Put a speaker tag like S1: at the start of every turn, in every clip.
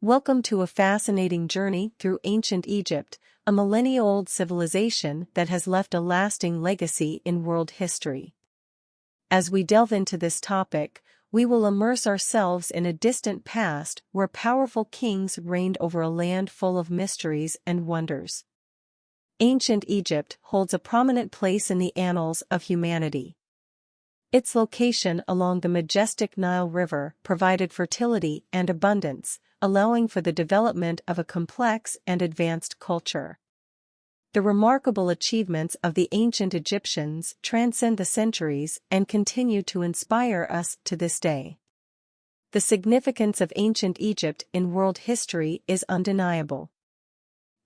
S1: Welcome to a fascinating journey through ancient Egypt, a millennia-old civilization that has left a lasting legacy in world history. As we delve into this topic, we will immerse ourselves in a distant past where powerful kings reigned over a land full of mysteries and wonders. Ancient Egypt holds a prominent place in the annals of humanity. Its location along the majestic Nile River provided fertility and abundance, allowing for the development of a complex and advanced culture. The remarkable achievements of the ancient Egyptians transcend the centuries and continue to inspire us to this day. The significance of ancient Egypt in world history is undeniable.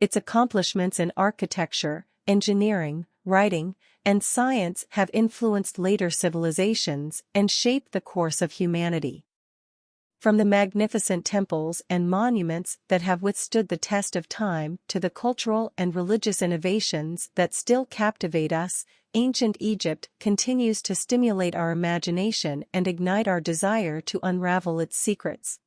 S1: Its accomplishments in architecture, engineering, writing, and science have influenced later civilizations and shaped the course of humanity. From the magnificent temples and monuments that have withstood the test of time to the cultural and religious innovations that still captivate us, ancient Egypt continues to stimulate our imagination and ignite our desire to unravel its secrets.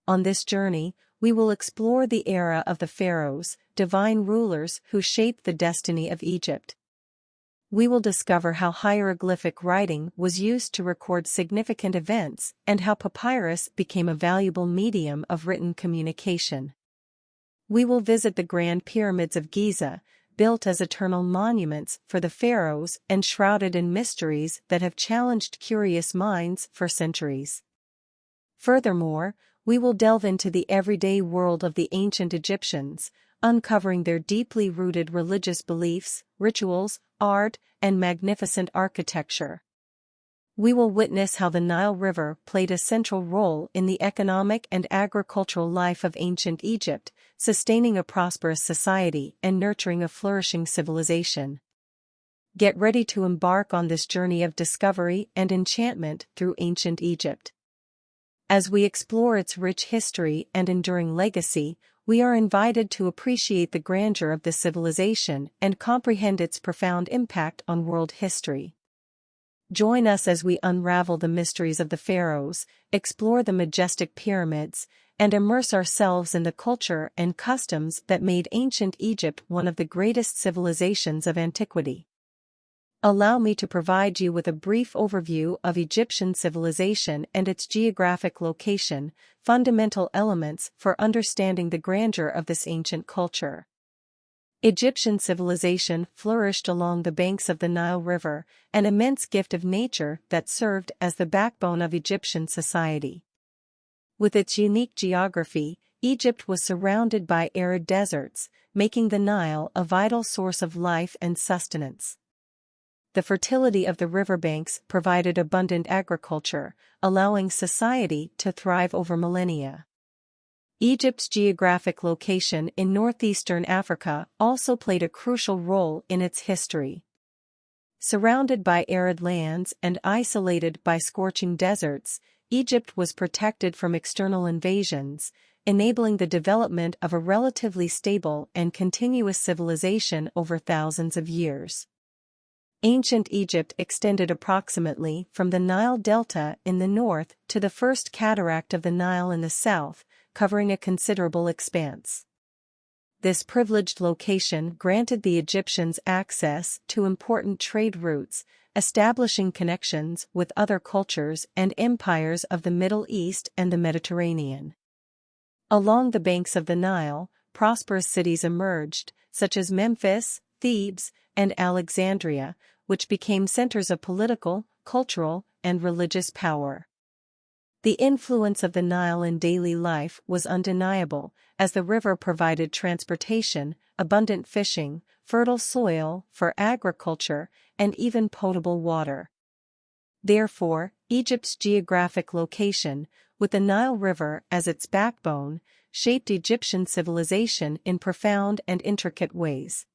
S1: On this journey, we will explore the era of the Pharaohs, divine rulers who shaped the destiny of Egypt. We will discover how hieroglyphic writing was used to record significant events and how papyrus became a valuable medium of written communication. We will visit the Grand Pyramids of Giza, built as eternal monuments for the pharaohs and shrouded in mysteries that have challenged curious minds for centuries. Furthermore, we will delve into the everyday world of the ancient Egyptians, uncovering their deeply rooted religious beliefs, rituals, art, and magnificent architecture. We will witness how the Nile River played a central role in the economic and agricultural life of ancient Egypt, sustaining a prosperous society and nurturing a flourishing civilization. Get ready to embark on this journey of discovery and enchantment through ancient Egypt. As we explore its rich history and enduring legacy, we are invited to appreciate the grandeur of this civilization and comprehend its profound impact on world history. Join us as we unravel the mysteries of the pharaohs, explore the majestic pyramids, and immerse ourselves in the culture and customs that made ancient Egypt one of the greatest civilizations of antiquity. Allow me to provide you with a brief overview of Egyptian civilization and its geographic location, fundamental elements for understanding the grandeur of this ancient culture. Egyptian civilization flourished along the banks of the Nile River, an immense gift of nature that served as the backbone of Egyptian society. With its unique geography, Egypt was surrounded by arid deserts, making the Nile a vital source of life and sustenance. The fertility of the riverbanks provided abundant agriculture, allowing society to thrive over millennia. Egypt's geographic location in northeastern Africa also played a crucial role in its history. Surrounded by arid lands and isolated by scorching deserts, Egypt was protected from external invasions, enabling the development of a relatively stable and continuous civilization over thousands of years. Ancient Egypt extended approximately from the Nile Delta in the north to the first cataract of the Nile in the south, covering a considerable expanse. This privileged location granted the Egyptians access to important trade routes, establishing connections with other cultures and empires of the Middle East and the Mediterranean. Along the banks of the Nile, prosperous cities emerged, such as Memphis, Thebes, and Alexandria, which became centers of political, cultural, and religious power. The influence of the Nile in daily life was undeniable, as the river provided transportation, abundant fishing, fertile soil for agriculture, and even potable water. Therefore, Egypt's geographic location, with the Nile River as its backbone, shaped Egyptian civilization in profound and intricate ways.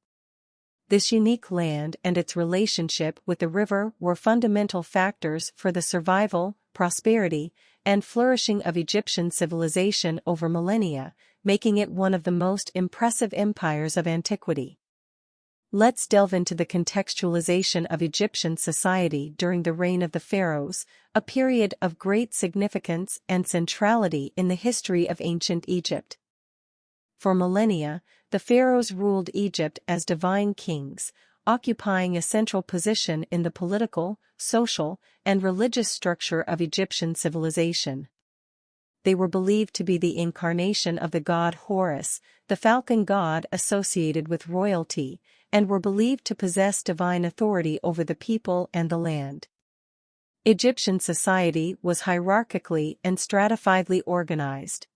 S1: This unique land and its relationship with the river were fundamental factors for the survival, prosperity, and flourishing of Egyptian civilization over millennia, making it one of the most impressive empires of antiquity. Let's delve into the contextualization of Egyptian society during the reign of the pharaohs, a period of great significance and centrality in the history of ancient Egypt. For millennia, the pharaohs ruled Egypt as divine kings, occupying a central position in the political, social, and religious structure of Egyptian civilization. They were believed to be the incarnation of the god Horus, the falcon god associated with royalty, and were believed to possess divine authority over the people and the land. Egyptian society was hierarchically and stratifiedly organized.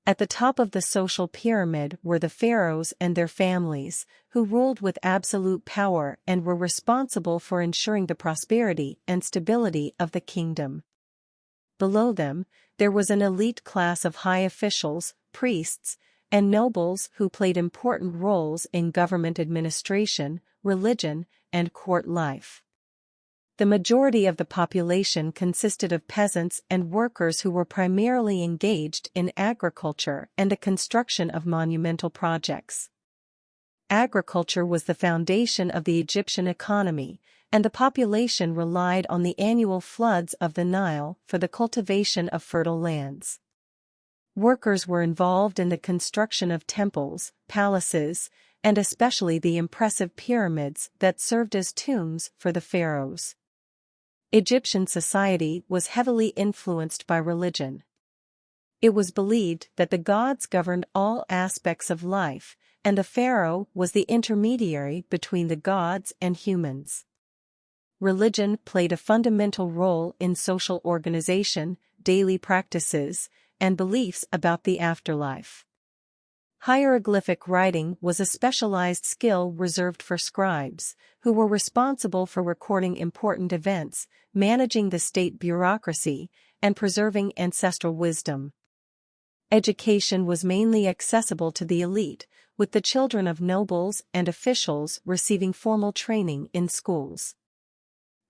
S1: At the top of the social pyramid were the pharaohs and their families, who ruled with absolute power and were responsible for ensuring the prosperity and stability of the kingdom. Below them, there was an elite class of high officials, priests, and nobles who played important roles in government administration, religion, and court life. The majority of the population consisted of peasants and workers who were primarily engaged in agriculture and the construction of monumental projects. Agriculture was the foundation of the Egyptian economy, and the population relied on the annual floods of the Nile for the cultivation of fertile lands. Workers were involved in the construction of temples, palaces, and especially the impressive pyramids that served as tombs for the pharaohs. Egyptian society was heavily influenced by religion. It was believed that the gods governed all aspects of life, and the pharaoh was the intermediary between the gods and humans. Religion played a fundamental role in social organization, daily practices, and beliefs about the afterlife. Hieroglyphic writing was a specialized skill reserved for scribes, who were responsible for recording important events, managing the state bureaucracy, and preserving ancestral wisdom. Education was mainly accessible to the elite, with the children of nobles and officials receiving formal training in schools.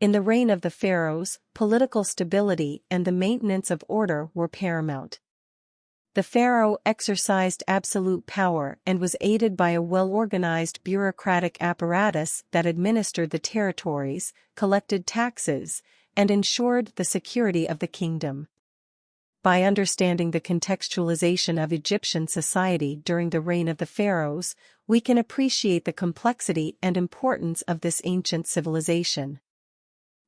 S1: In the reign of the pharaohs, political stability and the maintenance of order were paramount. The pharaoh exercised absolute power and was aided by a well-organized bureaucratic apparatus that administered the territories, collected taxes, and ensured the security of the kingdom. By understanding the contextualization of Egyptian society during the reign of the pharaohs, we can appreciate the complexity and importance of this ancient civilization.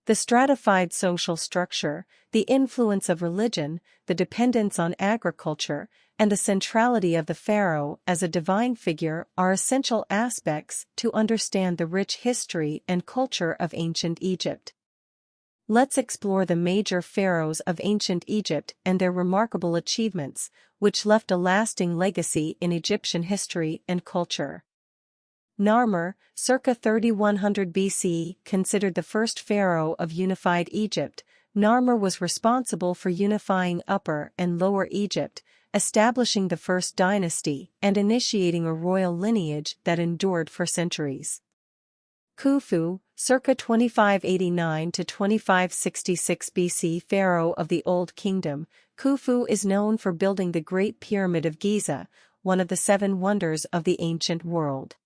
S1: The stratified social structure, the influence of religion, the dependence on agriculture, and the centrality of the pharaoh as a divine figure are essential aspects to understand the rich history and culture of ancient Egypt. Let's explore the major pharaohs of ancient Egypt and their remarkable achievements, which left a lasting legacy in Egyptian history and culture. Narmer, circa 3100 BC, considered the first pharaoh of unified Egypt. Narmer was responsible for unifying Upper and Lower Egypt, establishing the first dynasty and initiating a royal lineage that endured for centuries. Khufu, circa 2589 to 2566 BC, pharaoh of the Old Kingdom. Khufu is known for building the Great Pyramid of Giza, one of the 7 wonders of the ancient world.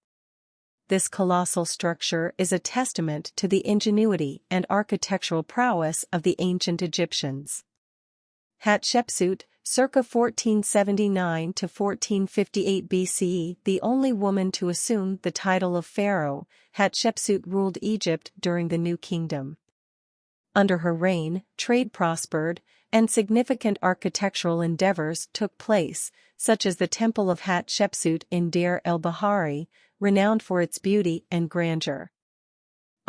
S1: This colossal structure is a testament to the ingenuity and architectural prowess of the ancient Egyptians. Hatshepsut, circa 1479 to 1458 BCE, the only woman to assume the title of pharaoh, Hatshepsut ruled Egypt during the New Kingdom. Under her reign, trade prospered, and significant architectural endeavors took place, such as the Temple of Hatshepsut in Deir el-Bahari, renowned for its beauty and grandeur.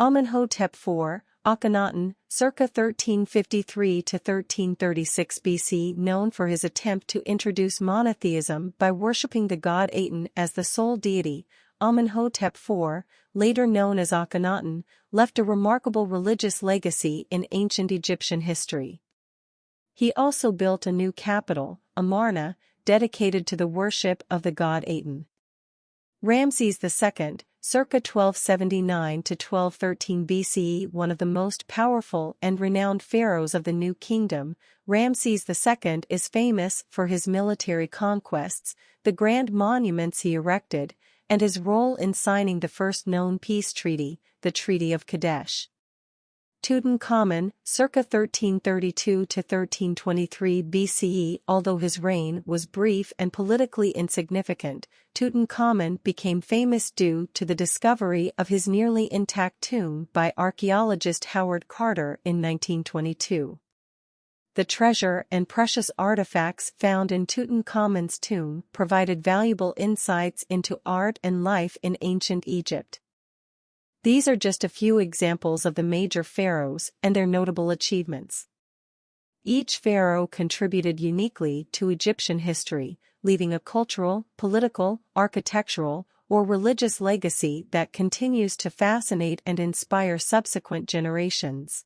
S1: Amenhotep IV, Akhenaten, circa 1353 to 1336 BC, known for his attempt to introduce monotheism by worshipping the god Aten as the sole deity. Amenhotep IV, later known as Akhenaten, left a remarkable religious legacy in ancient Egyptian history. He also built a new capital, Amarna, dedicated to the worship of the god Aten. Ramses II, circa 1279 to 1213 BCE, one of the most powerful and renowned pharaohs of the New Kingdom, Ramses II is famous for his military conquests, the grand monuments he erected, and his role in signing the first known peace treaty, the Treaty of Kadesh. Tutankhamun, circa 1332 to 1323 BCE. Although his reign was brief and politically insignificant, Tutankhamun became famous due to the discovery of his nearly intact tomb by archaeologist Howard Carter in 1922. The treasure and precious artifacts found in Tutankhamun's tomb provided valuable insights into art and life in ancient Egypt. These are just a few examples of the major pharaohs and their notable achievements. Each pharaoh contributed uniquely to Egyptian history, leaving a cultural, political, architectural, or religious legacy that continues to fascinate and inspire subsequent generations.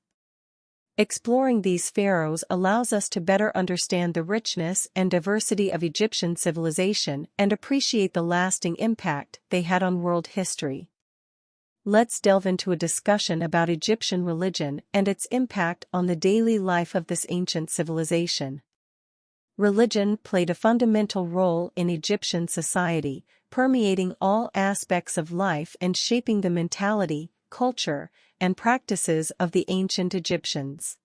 S1: Exploring these pharaohs allows us to better understand the richness and diversity of Egyptian civilization and appreciate the lasting impact they had on world history. Let's delve into a discussion about Egyptian religion and its impact on the daily life of this ancient civilization. Religion played a fundamental role in Egyptian society, permeating all aspects of life and shaping the mentality, culture, and practices of the ancient Egyptians.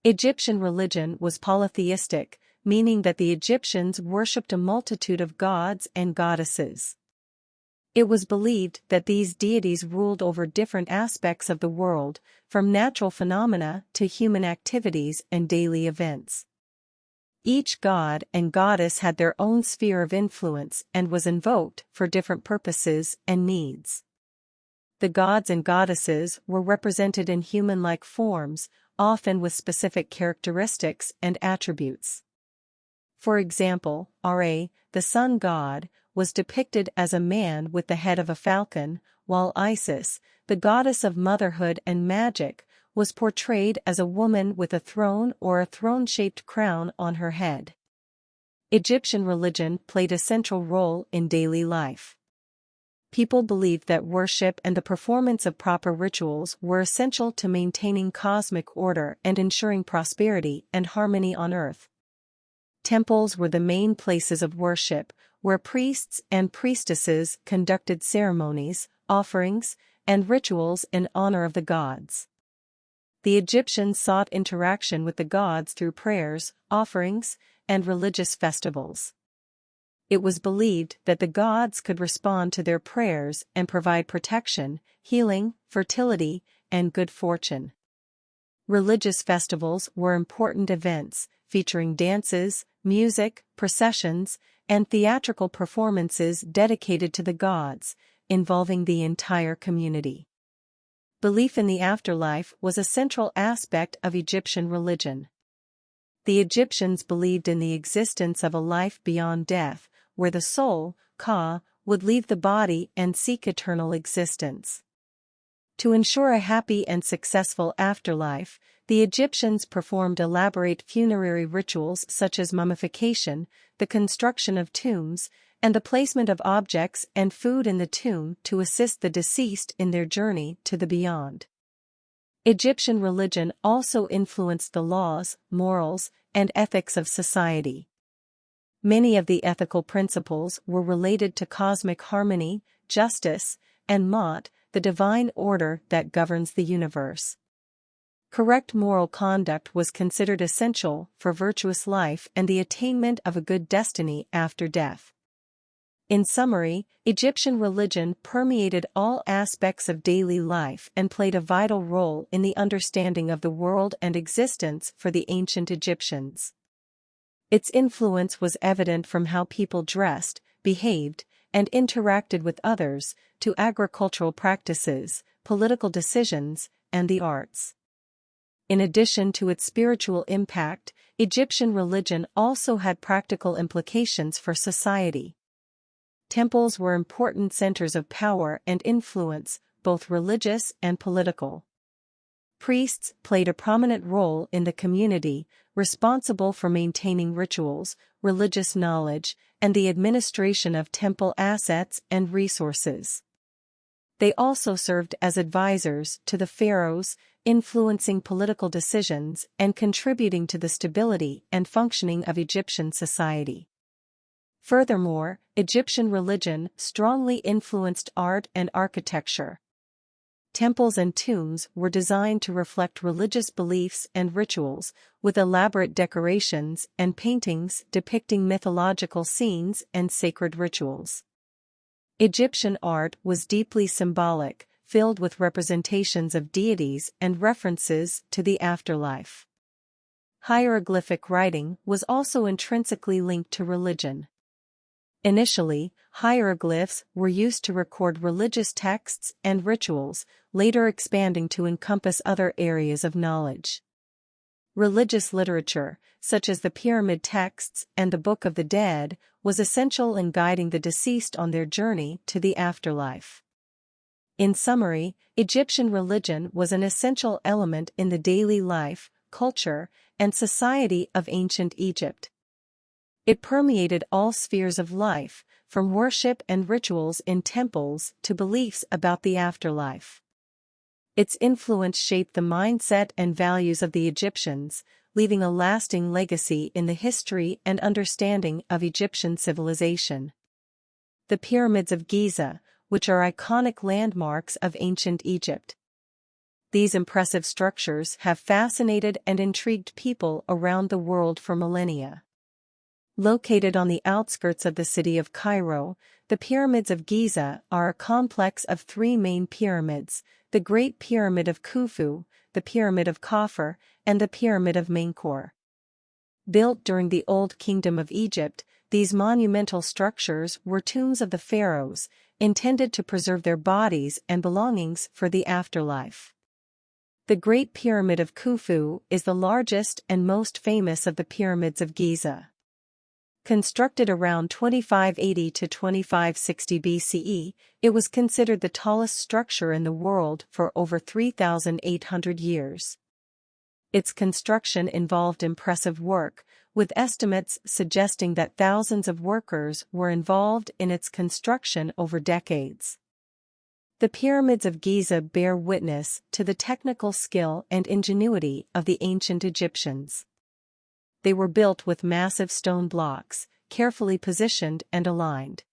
S1: Egyptian religion was polytheistic, meaning that the Egyptians worshipped a multitude of gods and goddesses. It was believed that these deities ruled over different aspects of the world, from natural phenomena to human activities and daily events. Each god and goddess had their own sphere of influence and was invoked for different purposes and needs. The gods and goddesses were represented in human-like forms, often with specific characteristics and attributes. For example, Ra, the sun god, was depicted as a man with the head of a falcon, while Isis, the goddess of motherhood and magic, was portrayed as a woman with a throne or a throne-shaped crown on her head. Egyptian religion played a central role in daily life. People believed that worship and the performance of proper rituals were essential to maintaining cosmic order and ensuring prosperity and harmony on earth. Temples were the main places of worship, where priests and priestesses conducted ceremonies, offerings, and rituals in honor of the gods. The Egyptians sought interaction with the gods through prayers, offerings, and religious festivals. It was believed that the gods could respond to their prayers and provide protection, healing, fertility, and good fortune. Religious festivals were important events, featuring dances, music, processions, and theatrical performances dedicated to the gods, involving the entire community. Belief in the afterlife was a central aspect of Egyptian religion. The Egyptians believed in the existence of a life beyond death, where the soul, Ka, would leave the body and seek eternal existence. To ensure a happy and successful afterlife, the Egyptians performed elaborate funerary rituals such as mummification, the construction of tombs, and the placement of objects and food in the tomb to assist the deceased in their journey to the beyond. Egyptian religion also influenced the laws, morals, and ethics of society. Many of the ethical principles were related to cosmic harmony, justice, and Ma'at, the divine order that governs the universe. Correct moral conduct was considered essential for virtuous life and the attainment of a good destiny after death. In summary, Egyptian religion permeated all aspects of daily life and played a vital role in the understanding of the world and existence for the ancient Egyptians. Its influence was evident from how people dressed, behaved, and interacted with others, to agricultural practices, political decisions, and the arts. In addition to its spiritual impact, Egyptian religion also had practical implications for society. Temples were important centers of power and influence, both religious and political. Priests played a prominent role in the community, responsible for maintaining rituals, religious knowledge, and the administration of temple assets and resources. They also served as advisors to the pharaohs, influencing political decisions and contributing to the stability and functioning of Egyptian society. Furthermore, Egyptian religion strongly influenced art and architecture. Temples and tombs were designed to reflect religious beliefs and rituals, with elaborate decorations and paintings depicting mythological scenes and sacred rituals. Egyptian art was deeply symbolic, filled with representations of deities and references to the afterlife. Hieroglyphic writing was also intrinsically linked to religion. Initially, hieroglyphs were used to record religious texts and rituals, later expanding to encompass other areas of knowledge. Religious literature, such as the pyramid texts and the Book of the Dead, was essential in guiding the deceased on their journey to the afterlife. In summary, Egyptian religion was an essential element in the daily life, culture, and society of ancient Egypt. It permeated all spheres of life, from worship and rituals in temples to beliefs about the afterlife. Its influence shaped the mindset and values of the Egyptians, leaving a lasting legacy in the history and understanding of Egyptian civilization. The Pyramids of Giza, which are iconic landmarks of ancient Egypt. These impressive structures have fascinated and intrigued people around the world for millennia. Located on the outskirts of the city of Cairo, the Pyramids of Giza are a complex of three main pyramids: the Great Pyramid of Khufu, the Pyramid of Khafre, and the Pyramid of Menkaure. Built during the Old Kingdom of Egypt, these monumental structures were tombs of the pharaohs, intended to preserve their bodies and belongings for the afterlife. The Great Pyramid of Khufu is the largest and most famous of the Pyramids of Giza. Constructed around 2580 to 2560 BCE, it was considered the tallest structure in the world for over 3,800 years. Its construction involved impressive work, with estimates suggesting that thousands of workers were involved in its construction over decades. The Pyramids of Giza bear witness to the technical skill and ingenuity of the ancient Egyptians. They were built with massive stone blocks, carefully positioned and aligned.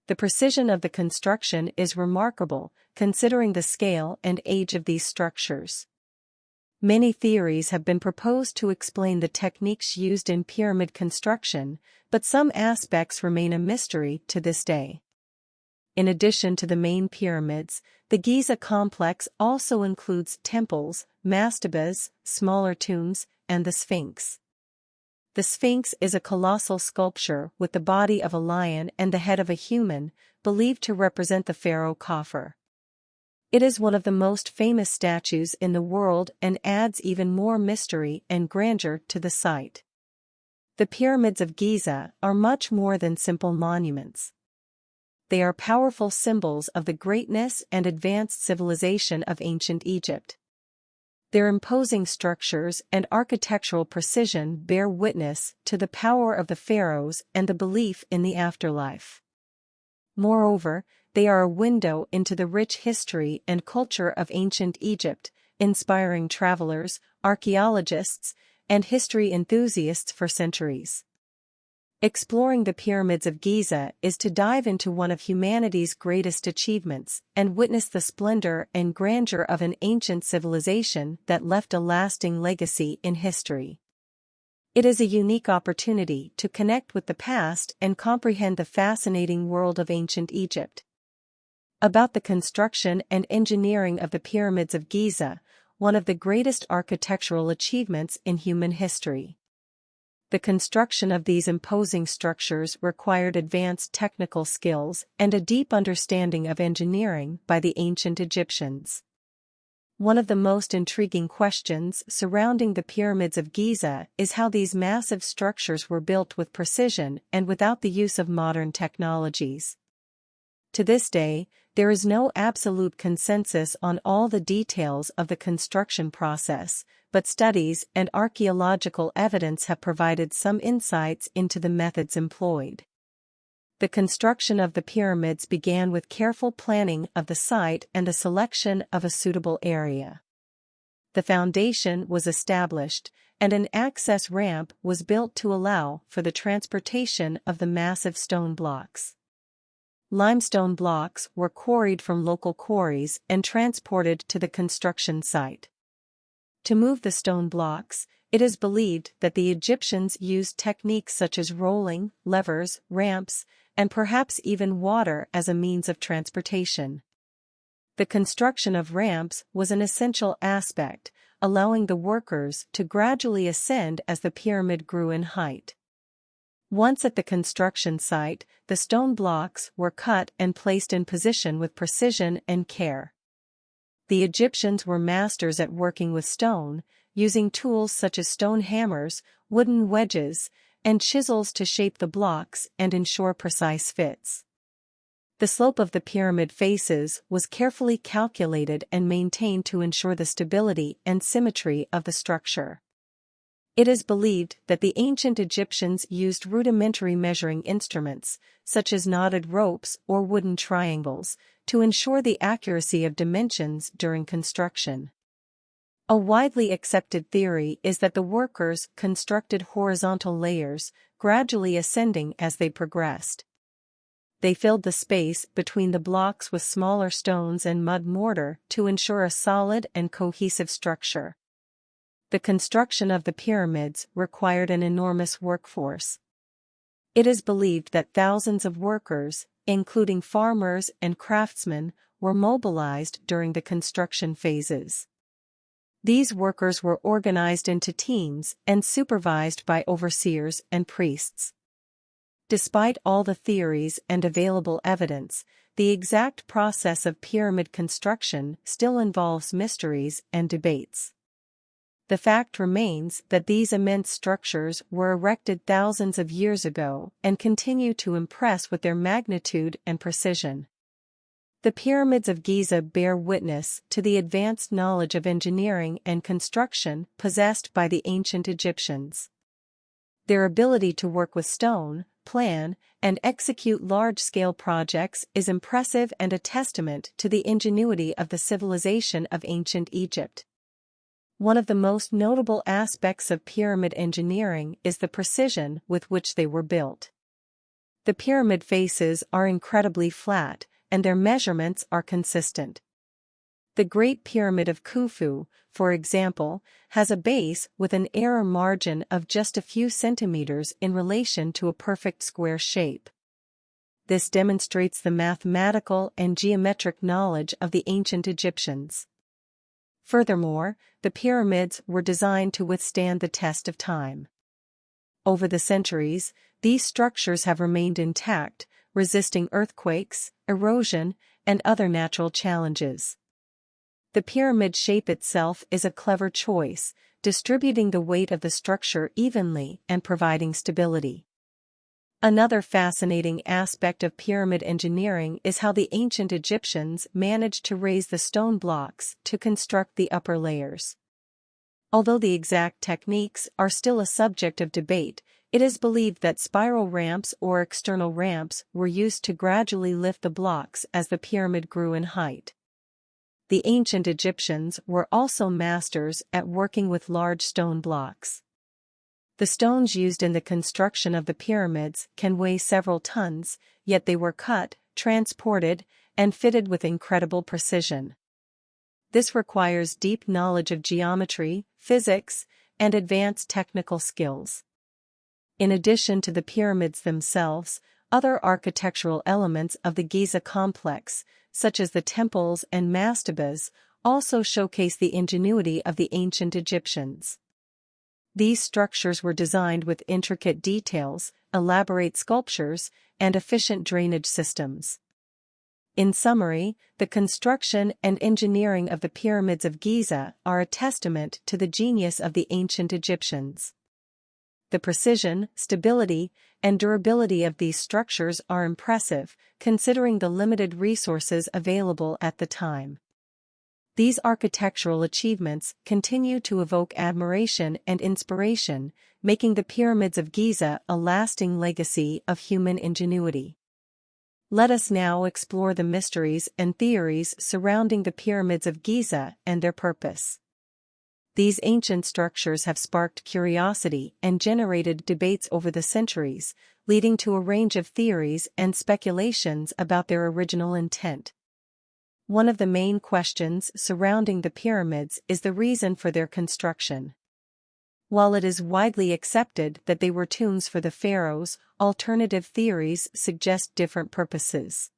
S1: The precision of the construction is remarkable, considering the scale and age of these structures. Many theories have been proposed to explain the techniques used in pyramid construction, but some aspects remain a mystery to this day. In addition to the main pyramids, the Giza complex also includes temples, mastabas, smaller tombs, and the Sphinx. The Sphinx is a colossal sculpture with the body of a lion and the head of a human, believed to represent the pharaoh Khafre. It is one of the most famous statues in the world and adds even more mystery and grandeur to the site. The Pyramids of Giza are much more than simple monuments. They are powerful symbols of the greatness and advanced civilization of ancient Egypt. Their imposing structures and architectural precision bear witness to the power of the pharaohs and the belief in the afterlife. Moreover, they are a window into the rich history and culture of ancient Egypt, inspiring travelers, archaeologists, and history enthusiasts for centuries. Exploring the Pyramids of Giza is to dive into one of humanity's greatest achievements and witness the splendor and grandeur of an ancient civilization that left a lasting legacy in history. It is a unique opportunity to connect with the past and comprehend the fascinating world of ancient Egypt. About the construction and engineering of the Pyramids of Giza, one of the greatest architectural achievements in human history. The construction of these imposing structures required advanced technical skills and a deep understanding of engineering by the ancient Egyptians. One of the most intriguing questions surrounding the Pyramids of Giza is how these massive structures were built with precision and without the use of modern technologies. To this day, there is no absolute consensus on all the details of the construction process, but studies and archaeological evidence have provided some insights into the methods employed. The construction of the pyramids began with careful planning of the site and the selection of a suitable area. the foundation was established, and an access ramp was built to allow for the transportation of the massive stone blocks. Limestone blocks were quarried from local quarries and transported to the construction site. To move the stone blocks, it is believed that the Egyptians used techniques such as rolling, levers, ramps, and perhaps even water as a means of transportation. The construction of ramps was an essential aspect, allowing the workers to gradually ascend as the pyramid grew in height. Once at the construction site, the stone blocks were cut and placed in position with precision and care. The Egyptians were masters at working with stone, using tools such as stone hammers, wooden wedges, and chisels to shape the blocks and ensure precise fits. The slope of the pyramid faces was carefully calculated and maintained to ensure the stability and symmetry of the structure. It is believed that the ancient Egyptians used rudimentary measuring instruments, such as knotted ropes or wooden triangles, to ensure the accuracy of dimensions during construction. A widely accepted theory is that the workers constructed horizontal layers, gradually ascending as they progressed. They filled the space between the blocks with smaller stones and mud mortar to ensure a solid and cohesive structure. The construction of the pyramids required an enormous workforce. It is believed that thousands of workers, including farmers and craftsmen, were mobilized during the construction phases. These workers were organized into teams and supervised by overseers and priests. Despite all the theories and available evidence, the exact process of pyramid construction still involves mysteries and debates. The fact remains that these immense structures were erected thousands of years ago and continue to impress with their magnitude and precision. The pyramids of Giza bear witness to the advanced knowledge of engineering and construction possessed by the ancient Egyptians. Their ability to work with stone, plan, and execute large-scale projects is impressive and a testament to the ingenuity of the civilization of ancient Egypt. One of the most notable aspects of pyramid engineering is the precision with which they were built. The pyramid faces are incredibly flat, and their measurements are consistent. The Great Pyramid of Khufu, for example, has a base with an error margin of just a few centimeters in relation to a perfect square shape. This demonstrates the mathematical and geometric knowledge of the ancient Egyptians. Furthermore, the pyramids were designed to withstand the test of time. Over the centuries, these structures have remained intact, resisting earthquakes, erosion, and other natural challenges. The pyramid shape itself is a clever choice, distributing the weight of the structure evenly and providing stability. Another fascinating aspect of pyramid engineering is how the ancient Egyptians managed to raise the stone blocks to construct the upper layers. Although the exact techniques are still a subject of debate, it is believed that spiral ramps or external ramps were used to gradually lift the blocks as the pyramid grew in height. The ancient Egyptians were also masters at working with large stone blocks. The stones used in the construction of the pyramids can weigh several tons, yet they were cut, transported, and fitted with incredible precision. This requires deep knowledge of geometry, physics, and advanced technical skills. In addition to the pyramids themselves, other architectural elements of the Giza complex, such as the temples and mastabas, also showcase the ingenuity of the ancient Egyptians. These structures were designed with intricate details, elaborate sculptures, and efficient drainage systems. In summary, the construction and engineering of the pyramids of Giza are a testament to the genius of the ancient Egyptians. The precision, stability, and durability of these structures are impressive, considering the limited resources available at the time. These architectural achievements continue to evoke admiration and inspiration, making the pyramids of Giza a lasting legacy of human ingenuity. Let us now explore the mysteries and theories surrounding the pyramids of Giza and their purpose. These ancient structures have sparked curiosity and generated debates over the centuries, leading to a range of theories and speculations about their original intent. One of the main questions surrounding the pyramids is the reason for their construction. While it is widely accepted that they were tombs for the pharaohs, alternative theories suggest different purposes.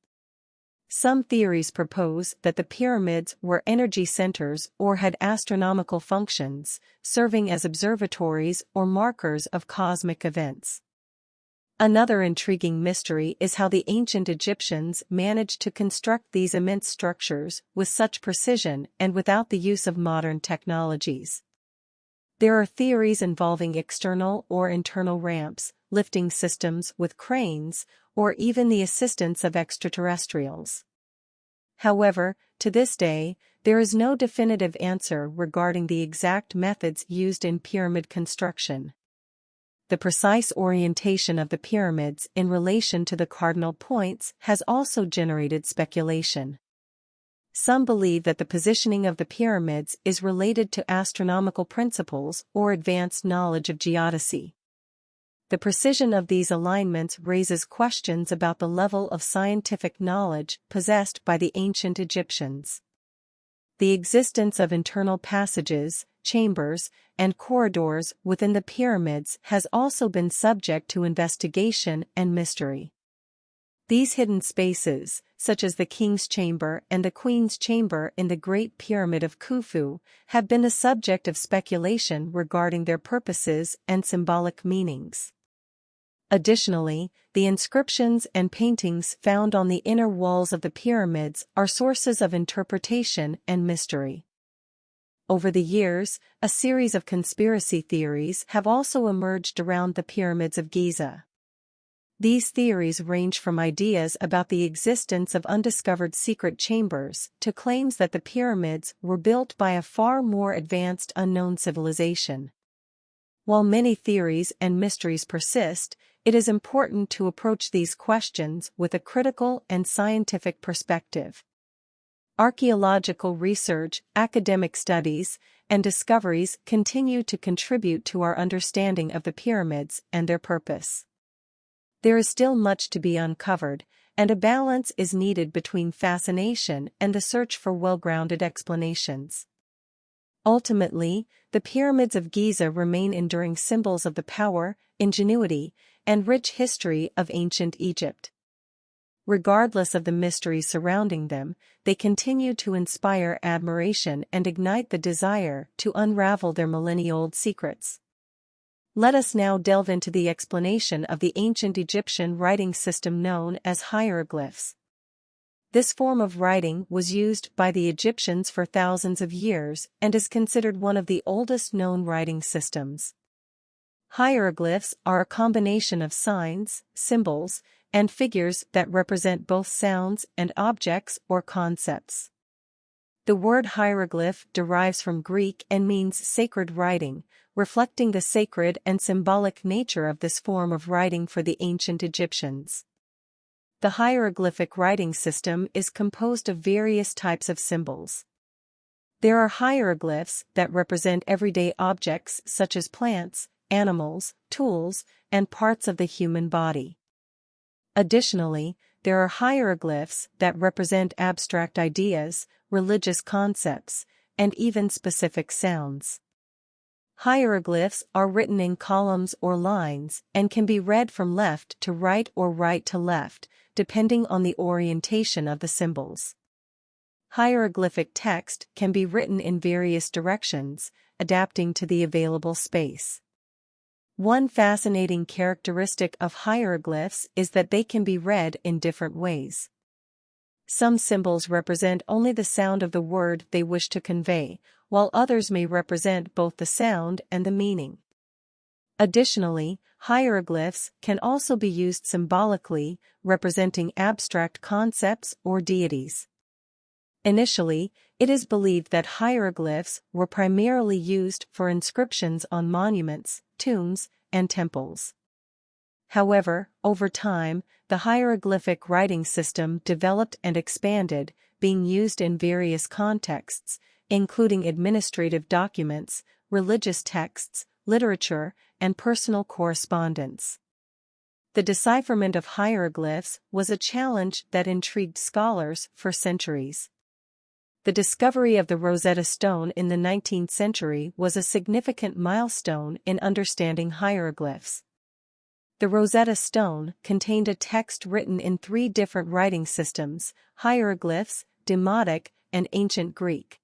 S1: Some theories propose that the pyramids were energy centers or had astronomical functions, serving as observatories or markers of cosmic events. Another intriguing mystery is how the ancient Egyptians managed to construct these immense structures with such precision and without the use of modern technologies. There are theories involving external or internal ramps, lifting systems with cranes, or even the assistance of extraterrestrials. However, to this day, there is no definitive answer regarding the exact methods used in pyramid construction. The precise orientation of the pyramids in relation to the cardinal points has also generated speculation. Some believe that the positioning of the pyramids is related to astronomical principles or advanced knowledge of geodesy. The precision of these alignments raises questions about the level of scientific knowledge possessed by the ancient Egyptians. The existence of internal passages, chambers, and corridors within the pyramids has also been subject to investigation and mystery. These hidden spaces, such as the King's Chamber and the Queen's Chamber in the Great Pyramid of Khufu, have been the subject of speculation regarding their purposes and symbolic meanings. Additionally, the inscriptions and paintings found on the inner walls of the pyramids are sources of interpretation and mystery. Over the years, a series of conspiracy theories have also emerged around the pyramids of Giza. These theories range from ideas about the existence of undiscovered secret chambers to claims that the pyramids were built by a far more advanced unknown civilization. While many theories and mysteries persist, it is important to approach these questions with a critical and scientific perspective. Archaeological research, academic studies, and discoveries continue to contribute to our understanding of the pyramids and their purpose. There is still much to be uncovered, and a balance is needed between fascination and the search for well-grounded explanations. Ultimately, the pyramids of Giza remain enduring symbols of the power, ingenuity, and rich history of ancient Egypt. Regardless of the mystery surrounding them, they continue to inspire admiration and ignite the desire to unravel their millennia-old secrets. Let us now delve into the explanation of the ancient Egyptian writing system known as hieroglyphs. This form of writing was used by the Egyptians for thousands of years and is considered one of the oldest known writing systems. Hieroglyphs are a combination of signs, symbols, and figures that represent both sounds and objects or concepts. The word hieroglyph derives from Greek and means sacred writing, reflecting the sacred and symbolic nature of this form of writing for the ancient Egyptians. The hieroglyphic writing system is composed of various types of symbols. There are hieroglyphs that represent everyday objects such as plants, animals, tools, and parts of the human body. Additionally, there are hieroglyphs that represent abstract ideas, religious concepts, and even specific sounds. Hieroglyphs are written in columns or lines and can be read from left to right or right to left, depending on the orientation of the symbols. Hieroglyphic text can be written in various directions, adapting to the available space. One fascinating characteristic of hieroglyphs is that they can be read in different ways. Some symbols represent only the sound of the word they wish to convey, while others may represent both the sound and the meaning. Additionally, hieroglyphs can also be used symbolically, representing abstract concepts or deities. Initially, it is believed that hieroglyphs were primarily used for inscriptions on monuments, tombs, and temples. However, over time, the hieroglyphic writing system developed and expanded, being used in various contexts, including administrative documents, religious texts, literature, and personal correspondence. The decipherment of hieroglyphs was a challenge that intrigued scholars for centuries. The discovery of the Rosetta Stone in the 19th century was a significant milestone in understanding hieroglyphs. The Rosetta Stone contained a text written in 3 different writing systems: hieroglyphs, Demotic, and Ancient Greek.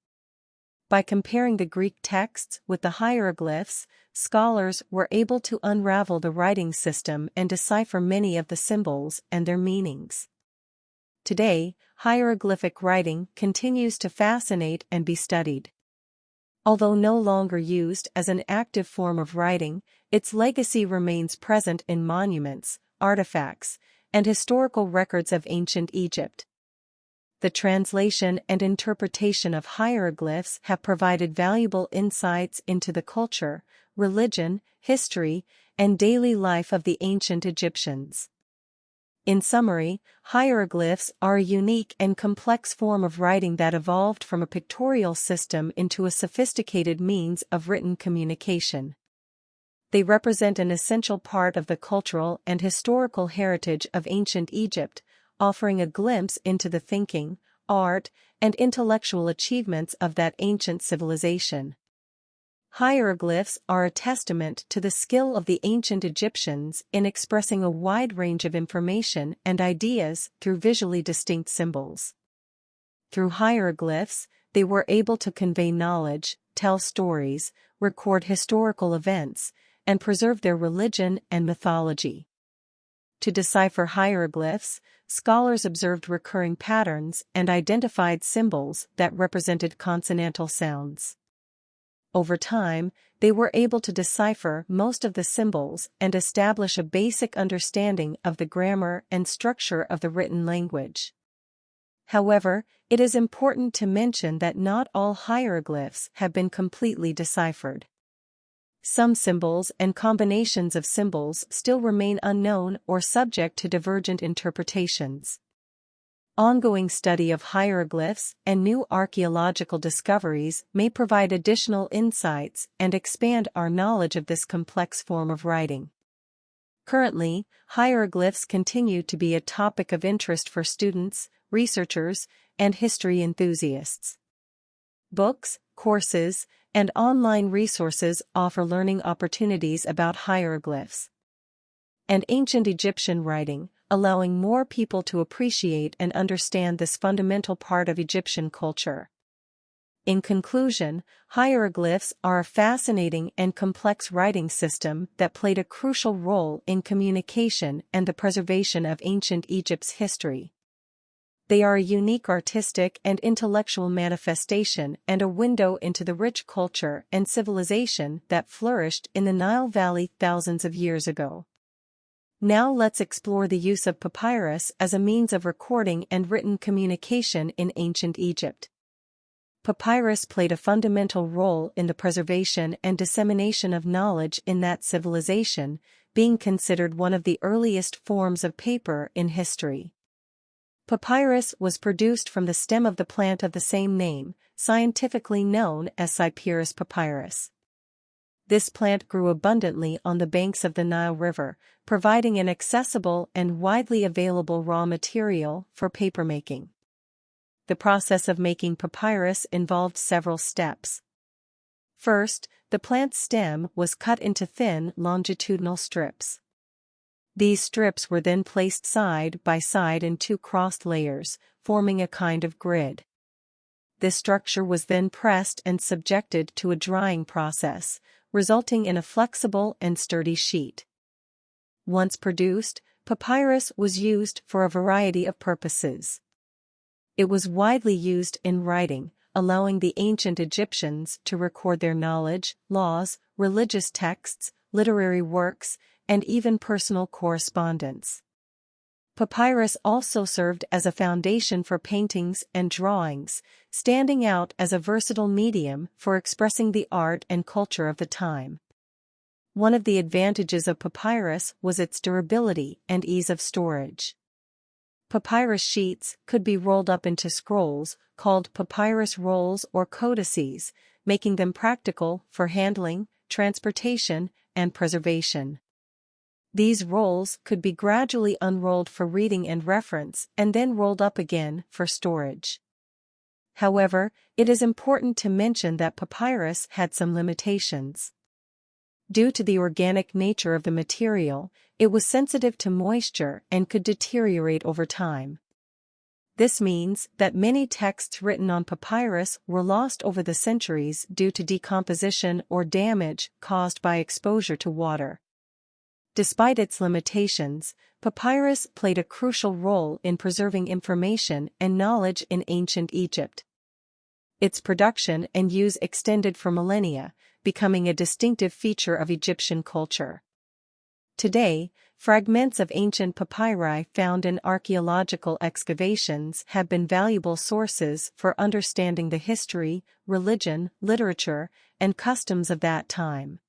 S1: By comparing the Greek texts with the hieroglyphs, scholars were able to unravel the writing system and decipher many of the symbols and their meanings. Today, hieroglyphic writing continues to fascinate and be studied. Although no longer used as an active form of writing, its legacy remains present in monuments, artifacts, and historical records of ancient Egypt. The translation and interpretation of hieroglyphs have provided valuable insights into the culture, religion, history, and daily life of the ancient Egyptians. In summary, hieroglyphs are a unique and complex form of writing that evolved from a pictorial system into a sophisticated means of written communication. They represent an essential part of the cultural and historical heritage of ancient Egypt, offering a glimpse into the thinking, art, and intellectual achievements of that ancient civilization. Hieroglyphs are a testament to the skill of the ancient Egyptians in expressing a wide range of information and ideas through visually distinct symbols. Through hieroglyphs, they were able to convey knowledge, tell stories, record historical events, and preserve their religion and mythology. To decipher hieroglyphs, scholars observed recurring patterns and identified symbols that represented consonantal sounds. Over time, they were able to decipher most of the symbols and establish a basic understanding of the grammar and structure of the written language. However, it is important to mention that not all hieroglyphs have been completely deciphered. Some symbols and combinations of symbols still remain unknown or subject to divergent interpretations. Ongoing study of hieroglyphs and new archaeological discoveries may provide additional insights and expand our knowledge of this complex form of writing. Currently, hieroglyphs continue to be a topic of interest for students, researchers, and history enthusiasts. Books, courses, and online resources offer learning opportunities about hieroglyphs and ancient Egyptian writing, allowing more people to appreciate and understand this fundamental part of Egyptian culture. In conclusion, hieroglyphs are a fascinating and complex writing system that played a crucial role in communication and the preservation of ancient Egypt's history. They are a unique artistic and intellectual manifestation and a window into the rich culture and civilization that flourished in the Nile Valley thousands of years ago. Now let's explore the use of papyrus as a means of recording and written communication in ancient Egypt. Papyrus played a fundamental role in the preservation and dissemination of knowledge in that civilization, being considered one of the earliest forms of paper in history. Papyrus was produced from the stem of the plant of the same name, scientifically known as Cyperus papyrus. This plant grew abundantly on the banks of the Nile River, providing an accessible and widely available raw material for papermaking. The process of making papyrus involved several steps. First, the plant's stem was cut into thin longitudinal strips. These strips were then placed side by side in 2 crossed layers, forming a kind of grid. This structure was then pressed and subjected to a drying process, resulting in a flexible and sturdy sheet. Once produced, papyrus was used for a variety of purposes. It was widely used in writing, allowing the ancient Egyptians to record their knowledge, laws, religious texts, literary works, and even personal correspondence. Papyrus also served as a foundation for paintings and drawings, standing out as a versatile medium for expressing the art and culture of the time. One of the advantages of papyrus was its durability and ease of storage. Papyrus sheets could be rolled up into scrolls, called papyrus rolls or codices, making them practical for handling, transportation, and preservation. These rolls could be gradually unrolled for reading and reference and then rolled up again for storage. However, it is important to mention that papyrus had some limitations. Due to the organic nature of the material, it was sensitive to moisture and could deteriorate over time. This means that many texts written on papyrus were lost over the centuries due to decomposition or damage caused by exposure to water. Despite its limitations, papyrus played a crucial role in preserving information and knowledge in ancient Egypt. Its production and use extended for millennia, becoming a distinctive feature of Egyptian culture. Today, fragments of ancient papyri found in archaeological excavations have been valuable sources for understanding the history, religion, literature, and customs of that time.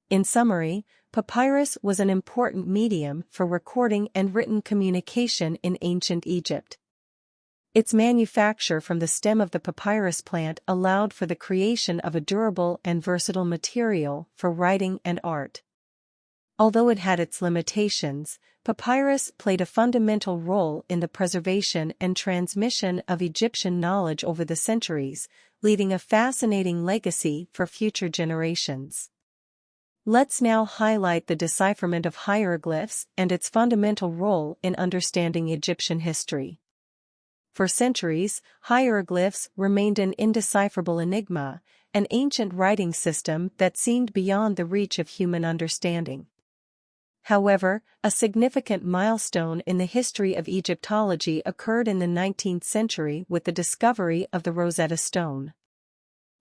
S1: In summary, papyrus was an important medium for recording and written communication in ancient Egypt. Its manufacture from the stem of the papyrus plant allowed for the creation of a durable and versatile material for writing and art. Although it had its limitations, papyrus played a fundamental role in the preservation and transmission of Egyptian knowledge over the centuries, leaving a fascinating legacy for future generations. Let's now highlight the decipherment of hieroglyphs and its fundamental role in understanding Egyptian history. For centuries, hieroglyphs remained an indecipherable enigma, an ancient writing system that seemed beyond the reach of human understanding. However, a significant milestone in the history of Egyptology occurred in the 19th century with the discovery of the Rosetta Stone.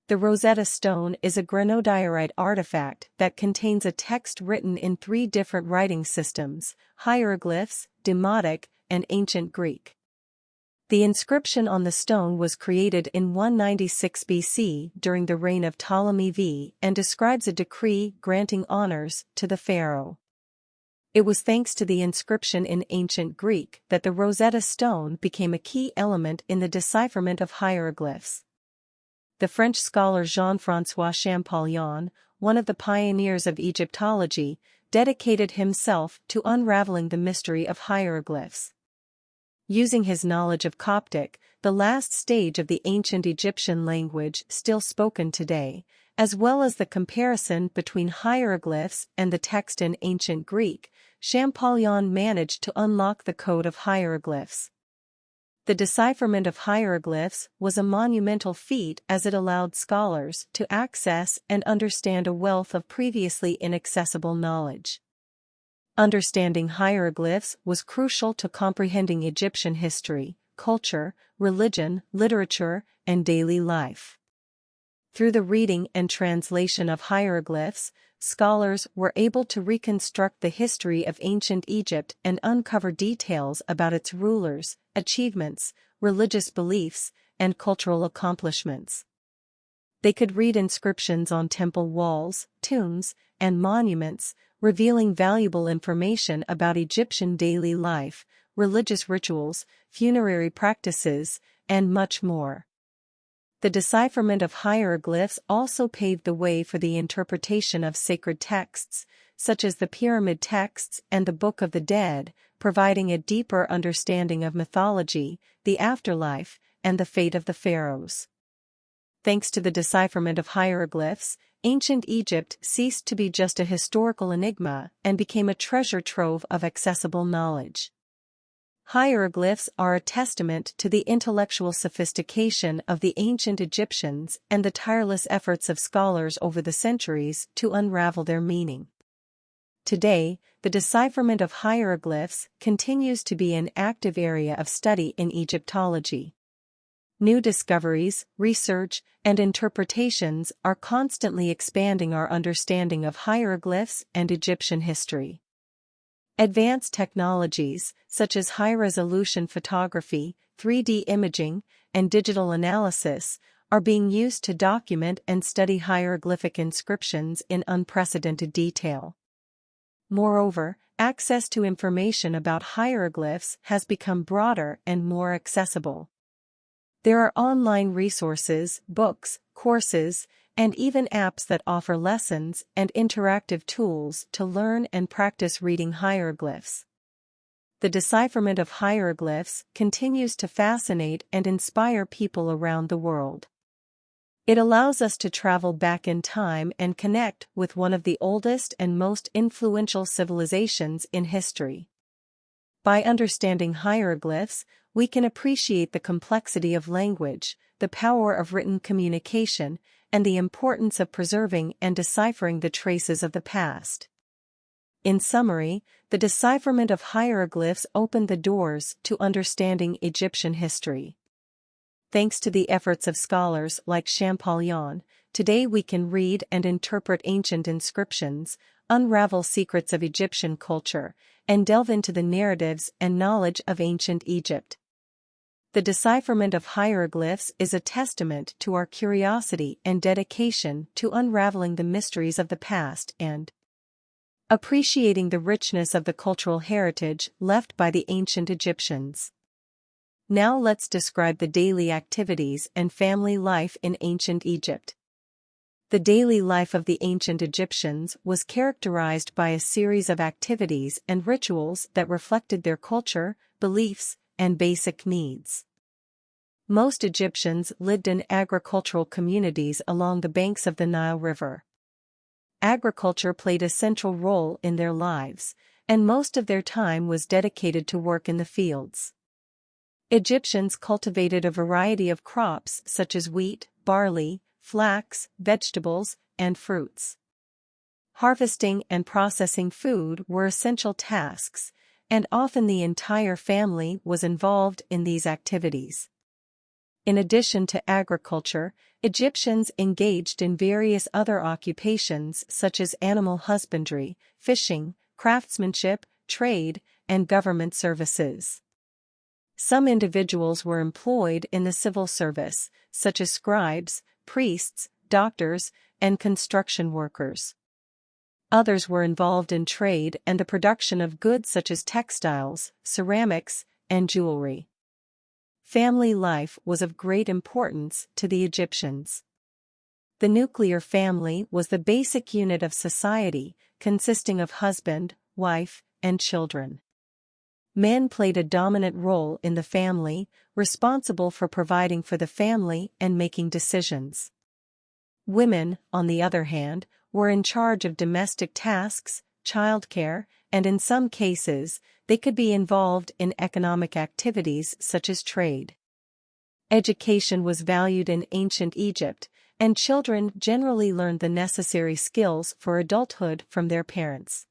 S1: The Rosetta Stone is a granodiorite artifact that contains a text written in 3 different writing systems: hieroglyphs, Demotic, and Ancient Greek. The inscription on the stone was created in 196 BC during the reign of Ptolemy V and describes a decree granting honors to the pharaoh. It was thanks to the inscription in Ancient Greek that the Rosetta Stone became a key element in the decipherment of hieroglyphs. The French scholar Jean-François Champollion, one of the pioneers of Egyptology, dedicated himself to unraveling the mystery of hieroglyphs. Using his knowledge of Coptic, the last stage of the ancient Egyptian language still spoken today, as well as the comparison between hieroglyphs and the text in Ancient Greek, Champollion managed to unlock the code of hieroglyphs. The decipherment of hieroglyphs was a monumental feat as it allowed scholars to access and understand a wealth of previously inaccessible knowledge. Understanding hieroglyphs was crucial to comprehending Egyptian history, culture, religion, literature, and daily life. Through the reading and translation of hieroglyphs, scholars were able to reconstruct the history of ancient Egypt and uncover details about its rulers, achievements, religious beliefs, and cultural accomplishments. They could read inscriptions on temple walls, tombs, and monuments, revealing valuable information about Egyptian daily life, religious rituals, funerary practices, and much more. The decipherment of hieroglyphs also paved the way for the interpretation of sacred texts, such as the pyramid texts and the Book of the Dead, providing a deeper understanding of mythology, the afterlife, and the fate of the pharaohs. Thanks to the decipherment of hieroglyphs, ancient Egypt ceased to be just a historical enigma and became a treasure trove of accessible knowledge. Hieroglyphs are a testament to the intellectual sophistication of the ancient Egyptians and the tireless efforts of scholars over the centuries to unravel their meaning. Today, the decipherment of hieroglyphs continues to be an active area of study in Egyptology. New discoveries, research, and interpretations are constantly expanding our understanding of hieroglyphs and Egyptian history. Advanced technologies, such as high-resolution photography, 3D imaging, and digital analysis, are being used to document and study hieroglyphic inscriptions in unprecedented detail. Moreover, access to information about hieroglyphs has become broader and more accessible. There are online resources, books, courses, and even apps that offer lessons and interactive tools to learn and practice reading hieroglyphs. The decipherment of hieroglyphs continues to fascinate and inspire people around the world. It allows us to travel back in time and connect with one of the oldest and most influential civilizations in history. By understanding hieroglyphs, we can appreciate the complexity of language, the power of written communication, and the importance of preserving and deciphering the traces of the past. In summary, the decipherment of hieroglyphs opened the doors to understanding Egyptian history. Thanks to the efforts of scholars like Champollion, today we can read and interpret ancient inscriptions, unravel secrets of Egyptian culture, and delve into the narratives and knowledge of ancient Egypt. The decipherment of hieroglyphs is a testament to our curiosity and dedication to unraveling the mysteries of the past and appreciating the richness of the cultural heritage left by the ancient Egyptians. Now let's describe the daily activities and family life in ancient Egypt. The daily life of the ancient Egyptians was characterized by a series of activities and rituals that reflected their culture, beliefs, and basic needs. Most Egyptians lived in agricultural communities along the banks of the Nile River. Agriculture played a central role in their lives, and most of their time was dedicated to work in the fields. Egyptians cultivated a variety of crops such as wheat, barley, flax, vegetables, and fruits. Harvesting and processing food were essential tasks, and often the entire family was involved in these activities. In addition to agriculture, Egyptians engaged in various other occupations such as animal husbandry, fishing, craftsmanship, trade, and government services. Some individuals were employed in the civil service, such as scribes, priests, doctors, and construction workers. Others were involved in trade and the production of goods such as textiles, ceramics, and jewelry. Family life was of great importance to the Egyptians. The nuclear family was the basic unit of society, consisting of husband, wife, and children. Men played a dominant role in the family, responsible for providing for the family and making decisions. Women, on the other hand, were in charge of domestic tasks, childcare, and in some cases, they could be involved in economic activities such as trade. Education was valued in ancient Egypt, and children generally learned the necessary skills for adulthood from their parents.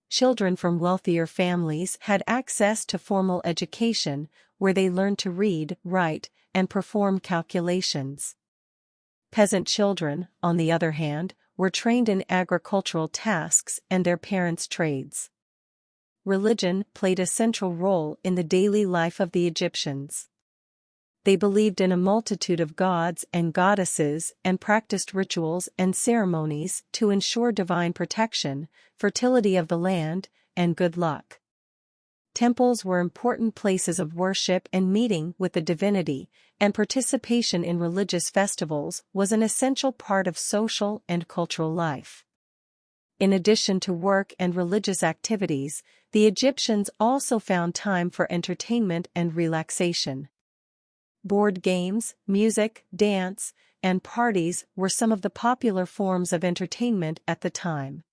S1: Children from wealthier families had access to formal education, where they learned to read, write, and perform calculations. Peasant children, on the other hand, were trained in agricultural tasks and their parents' trades. Religion played a central role in the daily life of the Egyptians. They believed in a multitude of gods and goddesses and practiced rituals and ceremonies to ensure divine protection, fertility of the land, and good luck. Temples were important places of worship and meeting with the divinity, and participation in religious festivals was an essential part of social and cultural life. In addition to work and religious activities, the Egyptians also found time for entertainment and relaxation. Board games, music, dance, and parties were some of the popular forms of entertainment at the time.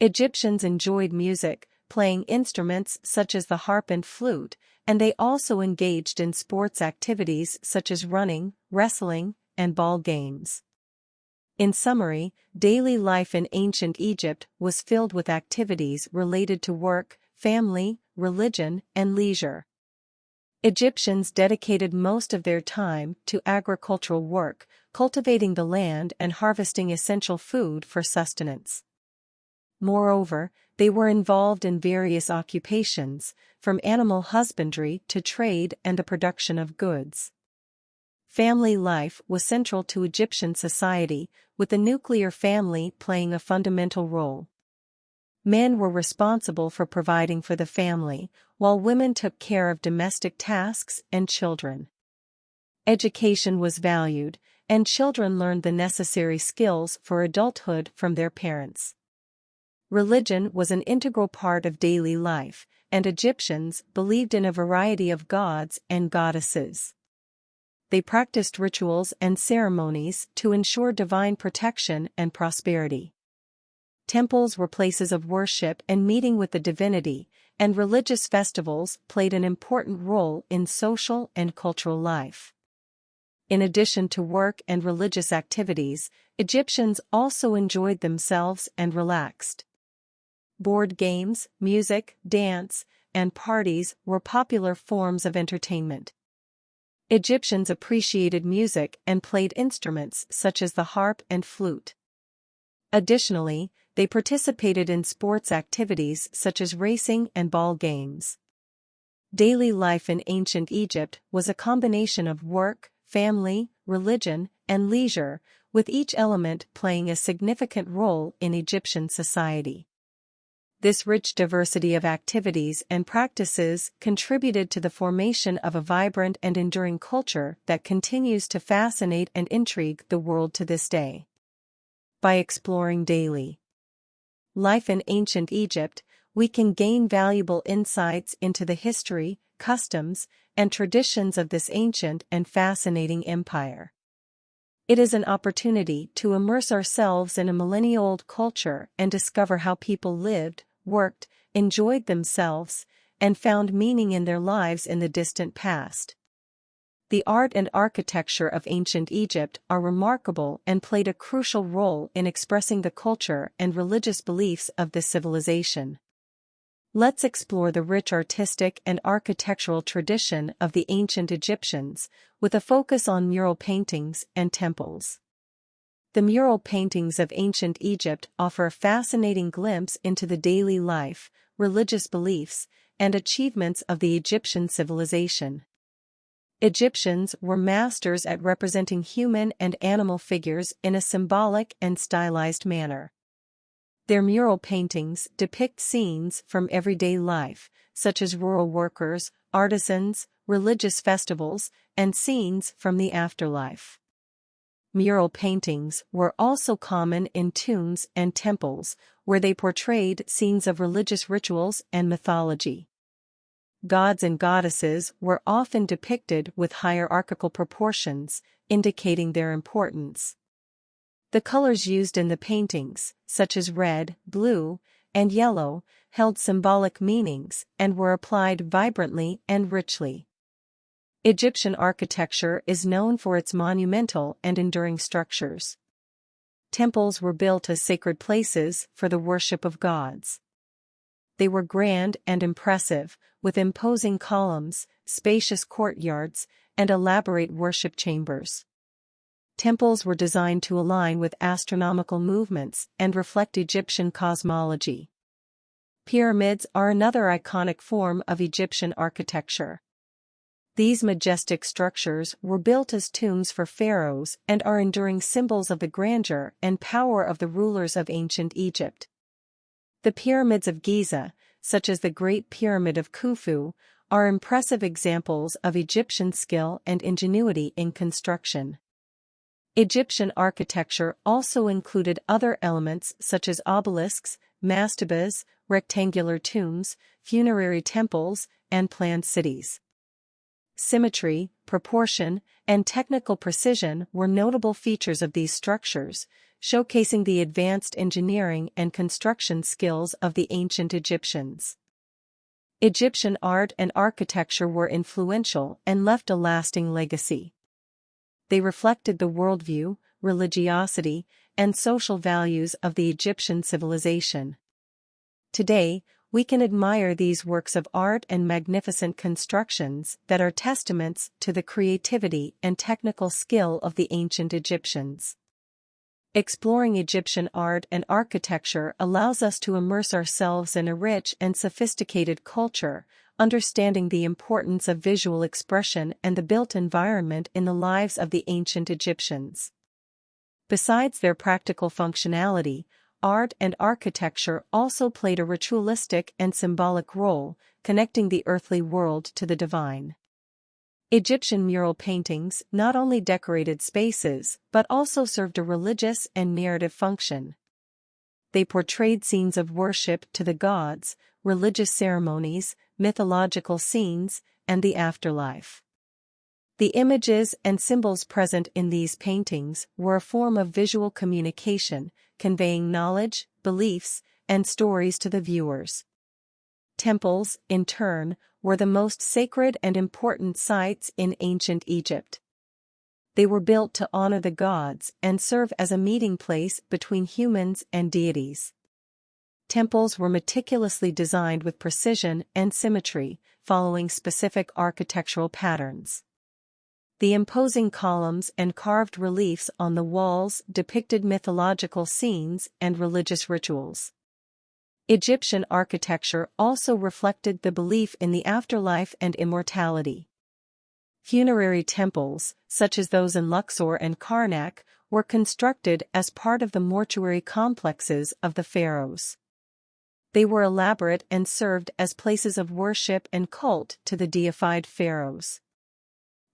S1: Egyptians enjoyed music, playing instruments such as the harp and flute, and they also engaged in sports activities such as running, wrestling, and ball games. In summary, daily life in ancient Egypt was filled with activities related to work, family, religion, and leisure. Egyptians dedicated most of their time to agricultural work, cultivating the land and harvesting essential food for sustenance. Moreover, they were involved in various occupations, from animal husbandry to trade and the production of goods. Family life was central to Egyptian society, with the nuclear family playing a fundamental role. Men were responsible for providing for the family, while women took care of domestic tasks and children. Education was valued, and children learned the necessary skills for adulthood from their parents. Religion was an integral part of daily life, and Egyptians believed in a variety of gods and goddesses. They practiced rituals and ceremonies to ensure divine protection and prosperity. Temples were places of worship and meeting with the divinity, and religious festivals played an important role in social and cultural life. In addition to work and religious activities, Egyptians also enjoyed themselves and relaxed. Board games, music, dance, and parties were popular forms of entertainment. Egyptians appreciated music and played instruments such as the harp and flute. Additionally, they participated in sports activities such as racing and ball games. Daily life in ancient Egypt was a combination of work, family, religion, and leisure, with each element playing a significant role in Egyptian society. This rich diversity of activities and practices contributed to the formation of a vibrant and enduring culture that continues to fascinate and intrigue the world to this day. By exploring daily life in ancient Egypt, we can gain valuable insights into the history, customs, and traditions of this ancient and fascinating empire. It is an opportunity to immerse ourselves in a millennia-old culture and discover how people lived, worked, enjoyed themselves, and found meaning in their lives in the distant past. The art and architecture of ancient Egypt are remarkable and played a crucial role in expressing the culture and religious beliefs of this civilization. Let's explore the rich artistic and architectural tradition of the ancient Egyptians, with a focus on mural paintings and temples. The mural paintings of ancient Egypt offer a fascinating glimpse into the daily life, religious beliefs, and achievements of the Egyptian civilization. Egyptians were masters at representing human and animal figures in a symbolic and stylized manner. Their mural paintings depict scenes from everyday life, such as rural workers, artisans, religious festivals, and scenes from the afterlife. Mural paintings were also common in tombs and temples, where they portrayed scenes of religious rituals and mythology. Gods and goddesses were often depicted with hierarchical proportions, indicating their importance. The colors used in the paintings, such as red, blue, and yellow, held symbolic meanings and were applied vibrantly and richly. Egyptian architecture is known for its monumental and enduring structures. Temples were built as sacred places for the worship of gods. They were grand and impressive, with imposing columns, spacious courtyards, and elaborate worship chambers. Temples were designed to align with astronomical movements and reflect Egyptian cosmology. Pyramids are another iconic form of Egyptian architecture. These majestic structures were built as tombs for pharaohs and are enduring symbols of the grandeur and power of the rulers of ancient Egypt. The pyramids of Giza, such as the Great Pyramid of Khufu, are impressive examples of Egyptian skill and ingenuity in construction. Egyptian architecture also included other elements such as obelisks, mastabas, rectangular tombs, funerary temples, and planned cities. Symmetry, proportion, and technical precision were notable features of these structures, showcasing the advanced engineering and construction skills of the ancient Egyptians. Egyptian art and architecture were influential and left a lasting legacy. They reflected the worldview, religiosity, and social values of the Egyptian civilization. Today, we can admire these works of art and magnificent constructions that are testaments to the creativity and technical skill of the ancient Egyptians. Exploring Egyptian art and architecture allows us to immerse ourselves in a rich and sophisticated culture, understanding the importance of visual expression and the built environment in the lives of the ancient Egyptians. Besides their practical functionality, art and architecture also played a ritualistic and symbolic role, connecting the earthly world to the divine. Egyptian mural paintings not only decorated spaces but also served a religious and narrative function. They portrayed scenes of worship to the gods, religious ceremonies, mythological scenes, and the afterlife. The images and symbols present in these paintings were a form of visual communication, conveying knowledge, beliefs, and stories to the viewers. Temples, in turn, were the most sacred and important sites in ancient Egypt. They were built to honor the gods and serve as a meeting place between humans and deities. Temples were meticulously designed with precision and symmetry, following specific architectural patterns. The imposing columns and carved reliefs on the walls depicted mythological scenes and religious rituals. Egyptian architecture also reflected the belief in the afterlife and immortality. Funerary temples, such as those in Luxor and Karnak, were constructed as part of the mortuary complexes of the pharaohs. They were elaborate and served as places of worship and cult to the deified pharaohs.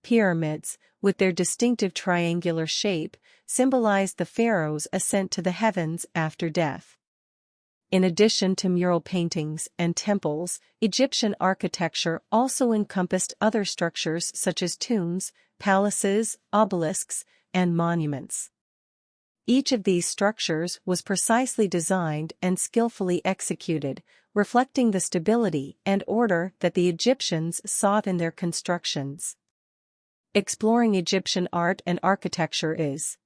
S1: Pyramids, with their distinctive triangular shape, symbolized the pharaoh's ascent to the heavens after death. In addition to mural paintings and temples, Egyptian architecture also encompassed other structures such as tombs, palaces, obelisks, and monuments. Each of these structures was precisely designed and skillfully executed, reflecting the stability and order that the Egyptians sought in their constructions. Exploring Egyptian art and architecture is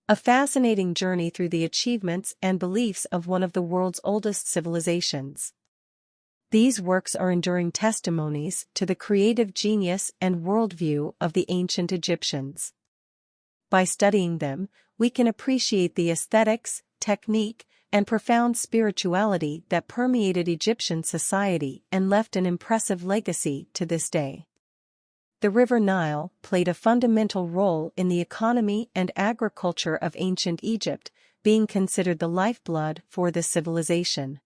S1: a fascinating journey through the achievements and beliefs of one of the world's oldest civilizations. These works are enduring testimonies to the creative genius and worldview of the ancient Egyptians. By studying them, we can appreciate the aesthetics, technique, and profound spirituality that permeated Egyptian society and left an impressive legacy to this day. The River Nile played a fundamental role in the economy and agriculture of ancient Egypt, being considered the lifeblood for this civilization.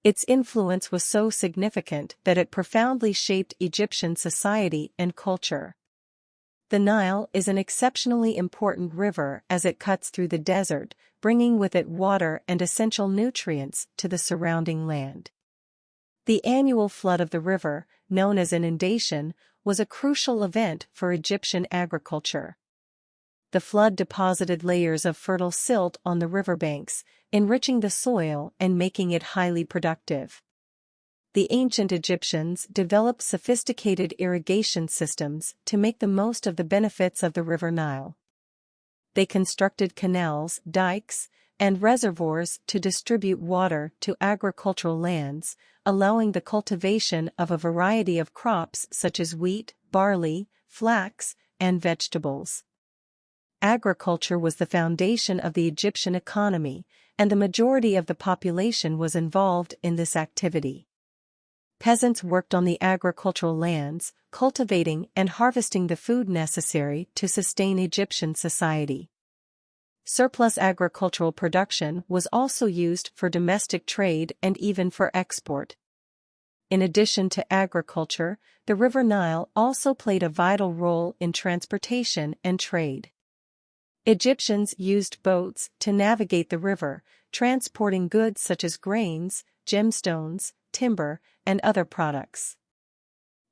S1: Its influence was so significant that it profoundly shaped Egyptian society and culture. The Nile is an exceptionally important river as it cuts through the desert, bringing with it water and essential nutrients to the surrounding land. The annual flood of the river, known as an inundation, was a crucial event for Egyptian agriculture. The flood deposited layers of fertile silt on the riverbanks, enriching the soil and making it highly productive. The ancient Egyptians developed sophisticated irrigation systems to make the most of the benefits of the River Nile. They constructed canals, dikes, and reservoirs to distribute water to agricultural lands, allowing the cultivation of a variety of crops such as wheat, barley, flax, and vegetables. Agriculture was the foundation of the Egyptian economy, and the majority of the population was involved in this activity. Peasants worked on the agricultural lands, cultivating and harvesting the food necessary to sustain Egyptian society. Surplus agricultural production was also used for domestic trade and even for export. In addition to agriculture, the River Nile also played a vital role in transportation and trade. Egyptians used boats to navigate the river, transporting goods such as grains, gemstones, timber, and other products.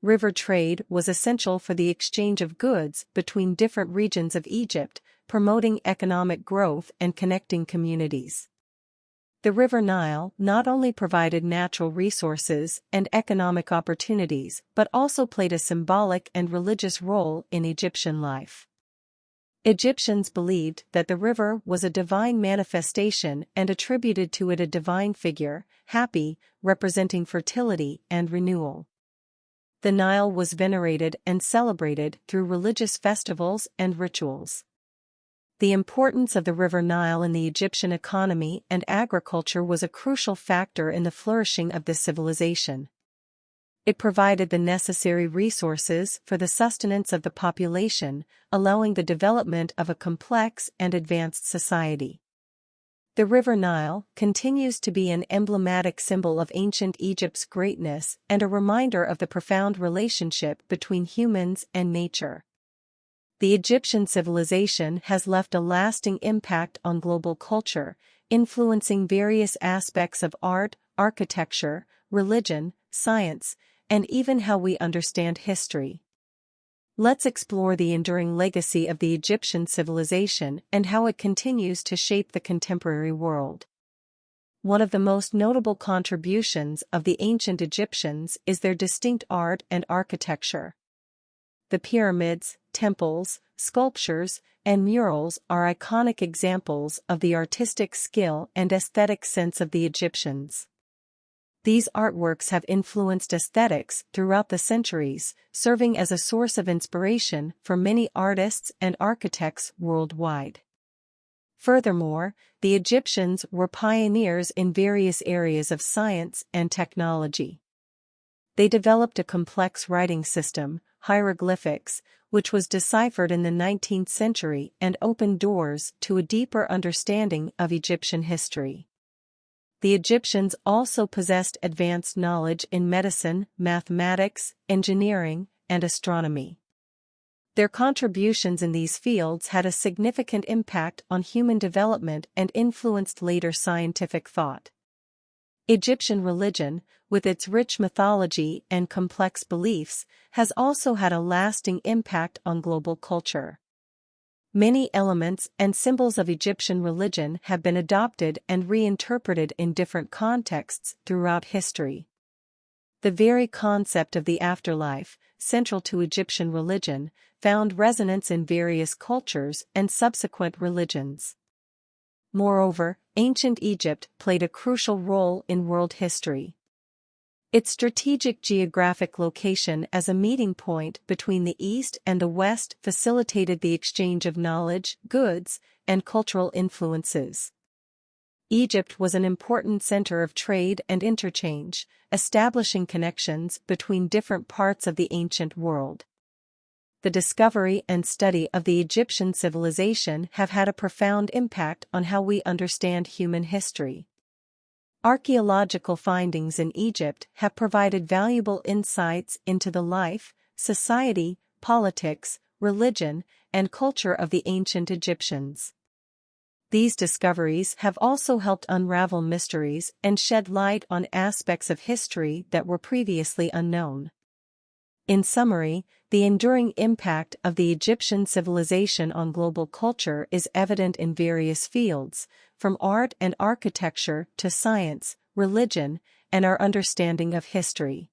S1: River trade was essential for the exchange of goods between different regions of Egypt, promoting economic growth and connecting communities. The River Nile not only provided natural resources and economic opportunities but also played a symbolic and religious role in Egyptian life. Egyptians believed that the river was a divine manifestation and attributed to it a divine figure, Hapi, representing fertility and renewal. The Nile was venerated and celebrated through religious festivals and rituals. The importance of the River Nile in the Egyptian economy and agriculture was a crucial factor in the flourishing of this civilization. It provided the necessary resources for the sustenance of the population, allowing the development of a complex and advanced society. The River Nile continues to be an emblematic symbol of ancient Egypt's greatness and a reminder of the profound relationship between humans and nature. The Egyptian civilization has left a lasting impact on global culture, influencing various aspects of art, architecture, religion, science, and even how we understand history. Let's explore the enduring legacy of the Egyptian civilization and how it continues to shape the contemporary world. One of the most notable contributions of the ancient Egyptians is their distinct art and architecture. The pyramids, temples, sculptures, and murals are iconic examples of the artistic skill and aesthetic sense of the Egyptians. These artworks have influenced aesthetics throughout the centuries, serving as a source of inspiration for many artists and architects worldwide. Furthermore, the Egyptians were pioneers in various areas of science and technology. They developed a complex writing system, hieroglyphics, which was deciphered in the 19th century and opened doors to a deeper understanding of Egyptian history. The Egyptians also possessed advanced knowledge in medicine, mathematics, engineering, and astronomy. Their contributions in these fields had a significant impact on human development and influenced later scientific thought. Egyptian religion, with its rich mythology and complex beliefs, has also had a lasting impact on global culture. Many elements and symbols of Egyptian religion have been adopted and reinterpreted in different contexts throughout history. The very concept of the afterlife, central to Egyptian religion, found resonance in various cultures and subsequent religions. Moreover, ancient Egypt played a crucial role in world history. Its strategic geographic location as a meeting point between the East and the West facilitated the exchange of knowledge, goods, and cultural influences. Egypt was an important center of trade and interchange, establishing connections between different parts of the ancient world. The discovery and study of the Egyptian civilization have had a profound impact on how we understand human history. Archaeological findings in Egypt have provided valuable insights into the life, society, politics, religion, and culture of the ancient Egyptians. These discoveries have also helped unravel mysteries and shed light on aspects of history that were previously unknown. In summary, the enduring impact of the Egyptian civilization on global culture is evident in various fields, from art and architecture to science, religion, and our understanding of history.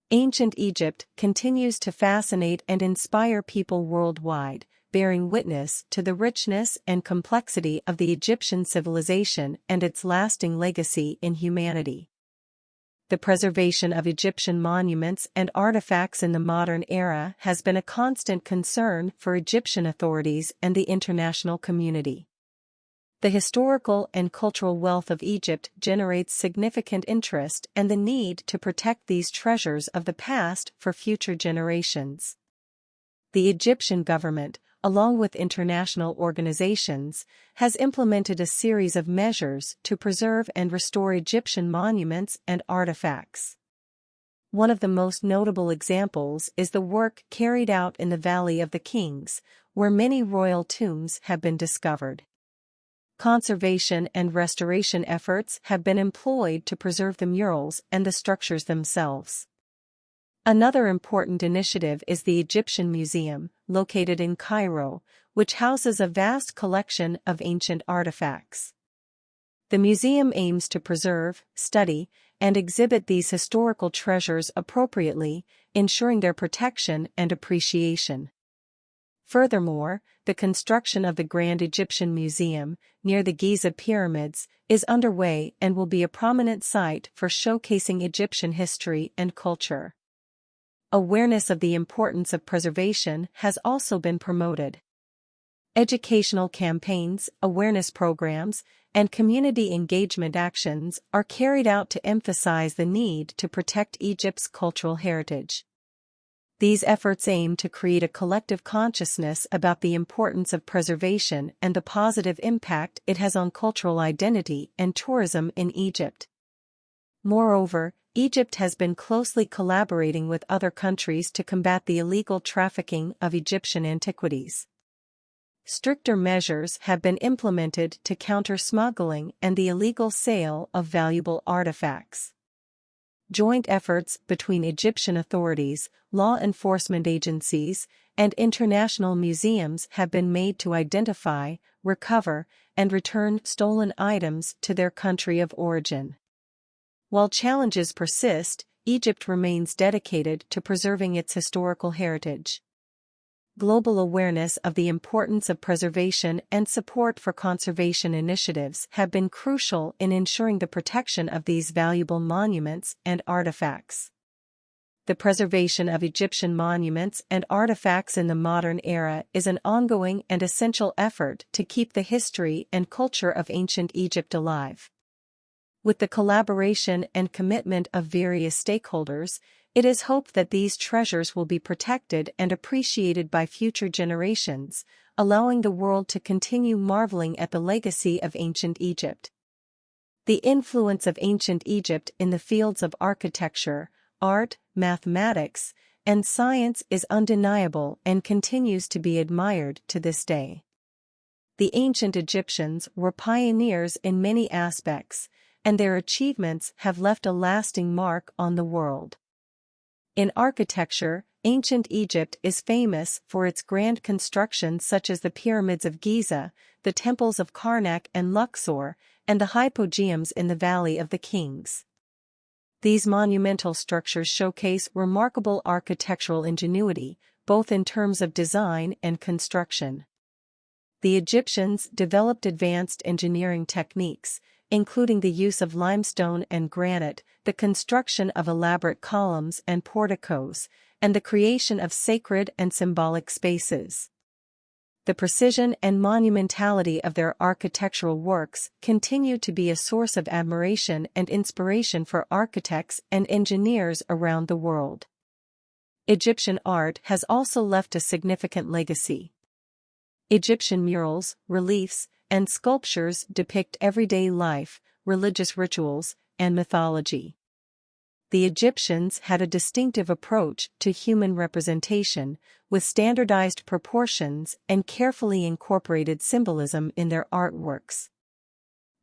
S1: Ancient Egypt continues to fascinate and inspire people worldwide, bearing witness to the richness and complexity of the Egyptian civilization and its lasting legacy in humanity. The preservation of Egyptian monuments and artifacts in the modern era has been a constant concern for Egyptian authorities and the international community. The historical and cultural wealth of Egypt generates significant interest and the need to protect these treasures of the past for future generations. The Egyptian government, along with international organizations, has implemented a series of measures to preserve and restore Egyptian monuments and artifacts. One of the most notable examples is the work carried out in the Valley of the Kings, where many royal tombs have been discovered. Conservation and restoration efforts have been employed to preserve the murals and the structures themselves. Another important initiative is the Egyptian Museum, located in Cairo, which houses a vast collection of ancient artifacts. The museum aims to preserve, study, and exhibit these historical treasures appropriately, ensuring their protection and appreciation. Furthermore, the construction of the Grand Egyptian Museum, near the Giza pyramids, is underway and will be a prominent site for showcasing Egyptian history and culture. Awareness of the importance of preservation has also been promoted. Educational campaigns, awareness programs, and community engagement actions are carried out to emphasize the need to protect Egypt's cultural heritage. These efforts aim to create a collective consciousness about the importance of preservation and the positive impact it has on cultural identity and tourism in Egypt. Moreover, Egypt has been closely collaborating with other countries to combat the illegal trafficking of Egyptian antiquities. Stricter measures have been implemented to counter smuggling and the illegal sale of valuable artifacts. Joint efforts between Egyptian authorities, law enforcement agencies, and international museums have been made to identify, recover, and return stolen items to their country of origin. While challenges persist, Egypt remains dedicated to preserving its historical heritage. Global awareness of the importance of preservation and support for conservation initiatives have been crucial in ensuring the protection of these valuable monuments and artifacts. The preservation of Egyptian monuments and artifacts in the modern era is an ongoing and essential effort to keep the history and culture of ancient Egypt alive. With the collaboration and commitment of various stakeholders, it is hoped that these treasures will be protected and appreciated by future generations, allowing the world to continue marveling at the legacy of ancient Egypt. The influence of ancient Egypt in the fields of architecture, art, mathematics, and science is undeniable and continues to be admired to this day. The ancient Egyptians were pioneers in many aspects, and their achievements have left a lasting mark on the world. In architecture, ancient Egypt is famous for its grand constructions such as the pyramids of Giza, the temples of Karnak and Luxor, and the hypogeums in the Valley of the Kings. These monumental structures showcase remarkable architectural ingenuity, both in terms of design and construction. The Egyptians developed advanced engineering techniques, including the use of limestone and granite, the construction of elaborate columns and porticos, and the creation of sacred and symbolic spaces. The precision and monumentality of their architectural works continue to be a source of admiration and inspiration for architects and engineers around the world. Egyptian art has also left a significant legacy. Egyptian murals, reliefs, and sculptures depict everyday life, religious rituals, and mythology. The Egyptians had a distinctive approach to human representation, with standardized proportions and carefully incorporated symbolism in their artworks.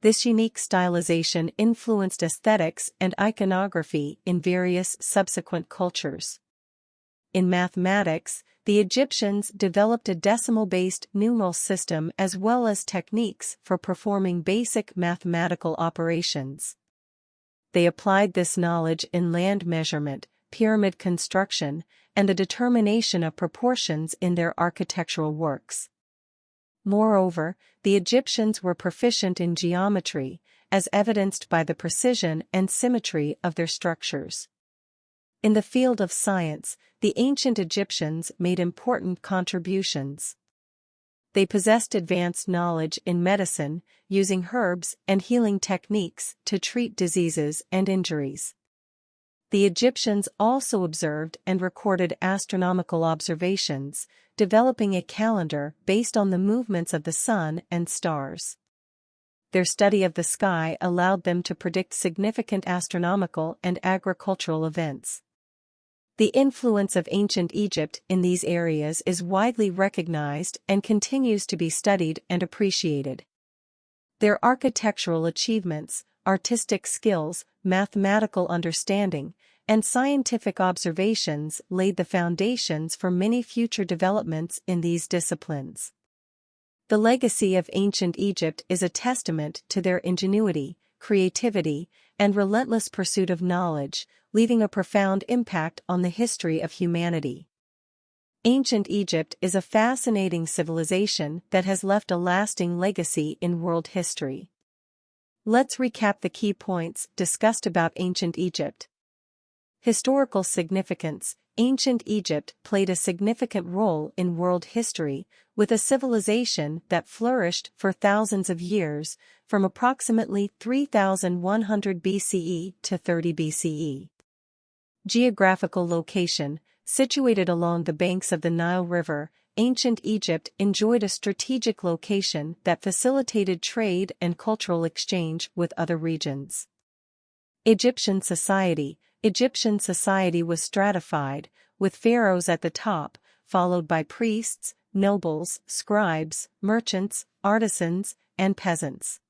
S1: This unique stylization influenced aesthetics and iconography in various subsequent cultures. In mathematics, the Egyptians developed a decimal-based numeral system as well as techniques for performing basic mathematical operations. They applied this knowledge in land measurement, pyramid construction, and the determination of proportions in their architectural works. Moreover, the Egyptians were proficient in geometry, as evidenced by the precision and symmetry of their structures. In the field of science, the ancient Egyptians made important contributions. They possessed advanced knowledge in medicine, using herbs and healing techniques to treat diseases and injuries. The Egyptians also observed and recorded astronomical observations, developing a calendar based on the movements of the sun and stars. Their study of the sky allowed them to predict significant astronomical and agricultural events. The influence of ancient Egypt in these areas is widely recognized and continues to be studied and appreciated. Their architectural achievements, artistic skills, mathematical understanding, and scientific observations laid the foundations for many future developments in these disciplines. The legacy of ancient Egypt is a testament to their ingenuity, creativity, and relentless pursuit of knowledge, leaving a profound impact on the history of humanity. Ancient Egypt is a fascinating civilization that has left a lasting legacy in world history. Let's recap the key points discussed about ancient Egypt. Historical significance. Ancient Egypt played a significant role in world history, with a civilization that flourished for thousands of years, from approximately 3100 BCE to 30 BCE. Geographical location. Situated along the banks of the Nile River, ancient Egypt enjoyed a strategic location that facilitated trade and cultural exchange with other regions. Egyptian society was stratified, with pharaohs at the top, followed by priests, nobles, scribes, merchants, artisans, and peasants.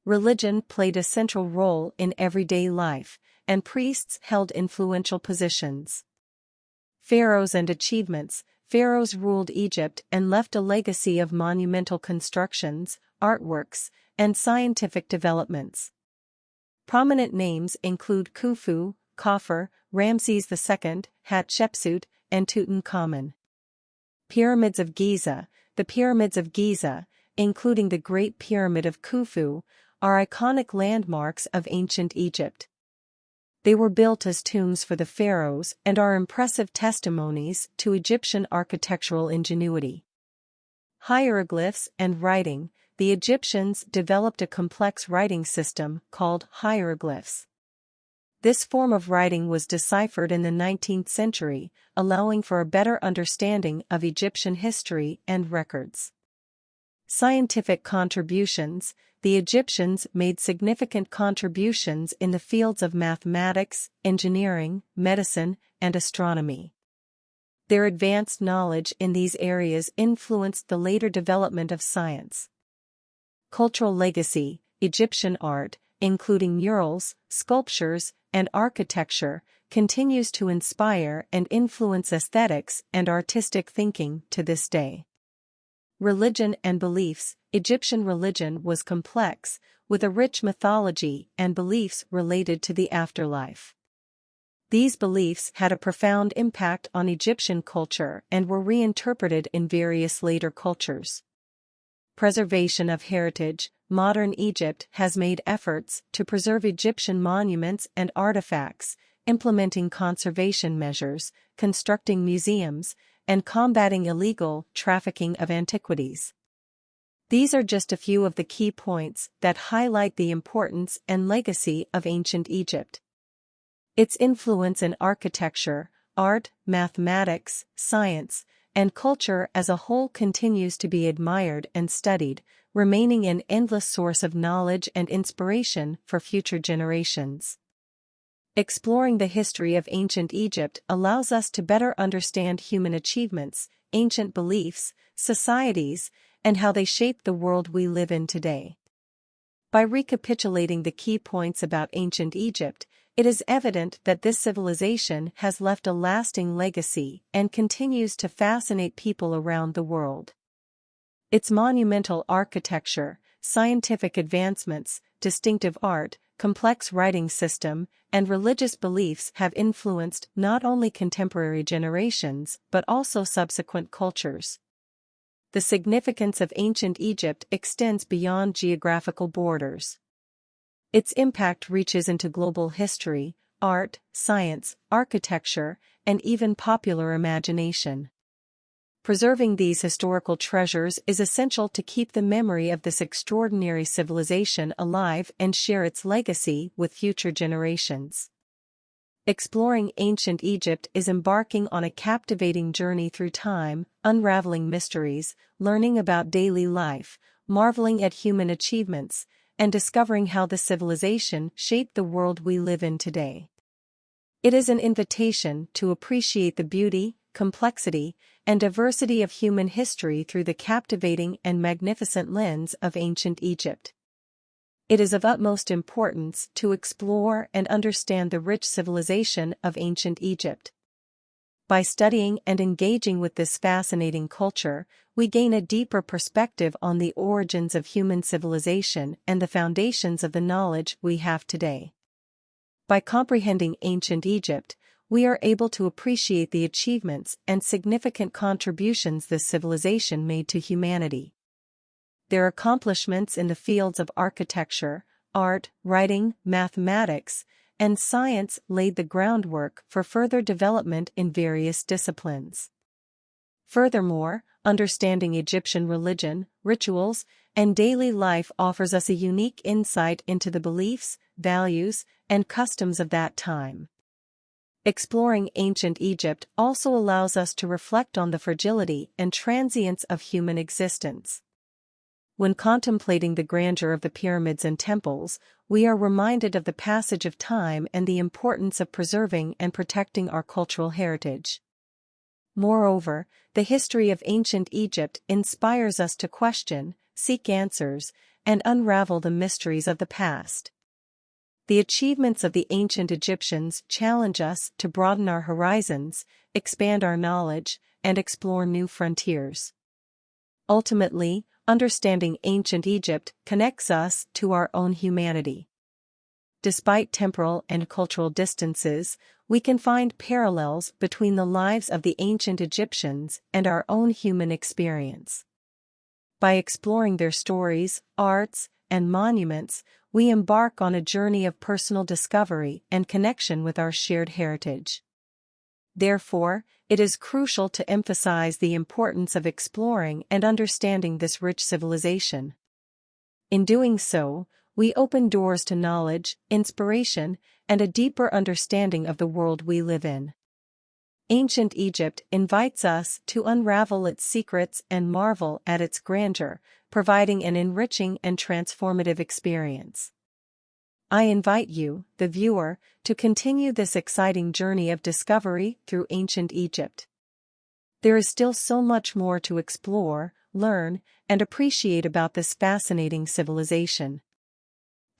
S1: Religion played a central role in everyday life, and priests held influential positions. Pharaohs and achievements. Pharaohs ruled Egypt and left a legacy of monumental constructions, artworks, and scientific developments. Prominent names include Khufu, Khafre, Ramses II, Hatshepsut, and Tutankhamun. Pyramids of Giza. The pyramids of Giza, including the Great Pyramid of Khufu, are iconic landmarks of ancient Egypt. They were built as tombs for the pharaohs and are impressive testimonies to Egyptian architectural ingenuity. Hieroglyphs and writing. The Egyptians developed a complex writing system called hieroglyphs. This form of writing was deciphered in the 19th century, allowing for a better understanding of Egyptian history and records. Scientific contributions. The Egyptians made significant contributions in the fields of mathematics, engineering, medicine, and astronomy. Their advanced knowledge in these areas influenced the later development of science. Cultural legacy. Egyptian art, including murals, sculptures, and architecture, continues to inspire and influence aesthetics and artistic thinking to this day. Religion and beliefs. Egyptian religion was complex, with a rich mythology and beliefs related to the afterlife. These beliefs had a profound impact on Egyptian culture and were reinterpreted in various later cultures. Preservation of heritage. Modern Egypt has made efforts to preserve Egyptian monuments and artifacts, implementing conservation measures, constructing museums, and combating illegal trafficking of antiquities. These are just a few of the key points that highlight the importance and legacy of ancient Egypt. Its influence in architecture, art, mathematics, science, and culture as a whole continues to be admired and studied, remaining an endless source of knowledge and inspiration for future generations. Exploring the history of ancient Egypt allows us to better understand human achievements, ancient beliefs, societies, and how they shape the world we live in today. By recapitulating the key points about ancient Egypt, it is evident that this civilization has left a lasting legacy and continues to fascinate people around the world. Its monumental architecture, scientific advancements, distinctive art, complex writing system, and religious beliefs have influenced not only contemporary generations but also subsequent cultures. The significance of ancient Egypt extends beyond geographical borders. Its impact reaches into global history, art, science, architecture, and even popular imagination. Preserving these historical treasures is essential to keep the memory of this extraordinary civilization alive and share its legacy with future generations. Exploring ancient Egypt is embarking on a captivating journey through time, unraveling mysteries, learning about daily life, marveling at human achievements, and discovering how the civilization shaped the world we live in today. It is an invitation to appreciate the beauty, complexity, and diversity of human history through the captivating and magnificent lens of ancient Egypt. It is of utmost importance to explore and understand the rich civilization of ancient Egypt. By studying and engaging with this fascinating culture, we gain a deeper perspective on the origins of human civilization and the foundations of the knowledge we have today. By comprehending ancient Egypt, we are able to appreciate the achievements and significant contributions this civilization made to humanity. Their accomplishments in the fields of architecture, art, writing, mathematics, and science laid the groundwork for further development in various disciplines. Furthermore, understanding Egyptian religion, rituals, and daily life offers us a unique insight into the beliefs, values, and customs of that time. Exploring ancient Egypt also allows us to reflect on the fragility and transience of human existence. When contemplating the grandeur of the pyramids and temples, we are reminded of the passage of time and the importance of preserving and protecting our cultural heritage. Moreover, the history of ancient Egypt inspires us to question, seek answers, and unravel the mysteries of the past. The achievements of the ancient Egyptians challenge us to broaden our horizons, expand our knowledge, and explore new frontiers. Ultimately, understanding ancient Egypt connects us to our own humanity. Despite temporal and cultural distances, we can find parallels between the lives of the ancient Egyptians and our own human experience. By exploring their stories, arts, and monuments, we embark on a journey of personal discovery and connection with our shared heritage. Therefore, it is crucial to emphasize the importance of exploring and understanding this rich civilization. In doing so, we open doors to knowledge, inspiration, and a deeper understanding of the world we live in. Ancient Egypt invites us to unravel its secrets and marvel at its grandeur, providing an enriching and transformative experience. I invite you, the viewer, to continue this exciting journey of discovery through ancient Egypt. There is still so much more to explore, learn, and appreciate about this fascinating civilization.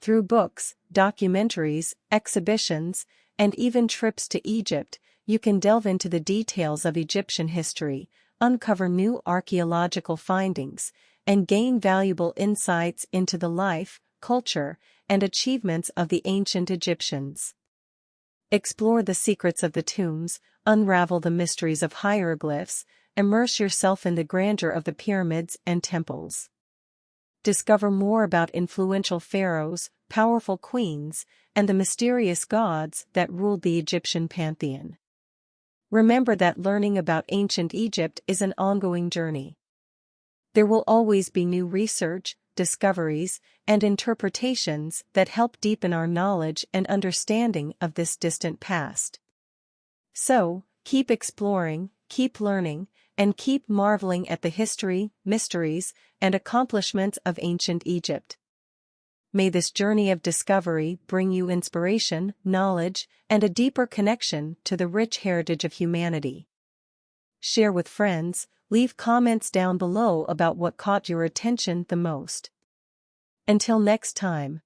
S1: Through books, documentaries, exhibitions, and even trips to Egypt, you can delve into the details of Egyptian history, uncover new archaeological findings, and gain valuable insights into the life, culture, and achievements of the ancient Egyptians. Explore the secrets of the tombs, unravel the mysteries of hieroglyphs, immerse yourself in the grandeur of the pyramids and temples. Discover more about influential pharaohs, powerful queens, and the mysterious gods that ruled the Egyptian pantheon. Remember that learning about ancient Egypt is an ongoing journey. There will always be new research, discoveries, and interpretations that help deepen our knowledge and understanding of this distant past. So, keep exploring, keep learning, and keep marveling at the history, mysteries, and accomplishments of ancient Egypt. May this journey of discovery bring you inspiration, knowledge, and a deeper connection to the rich heritage of humanity. Share with friends, leave comments down below about what caught your attention the most. Until next time.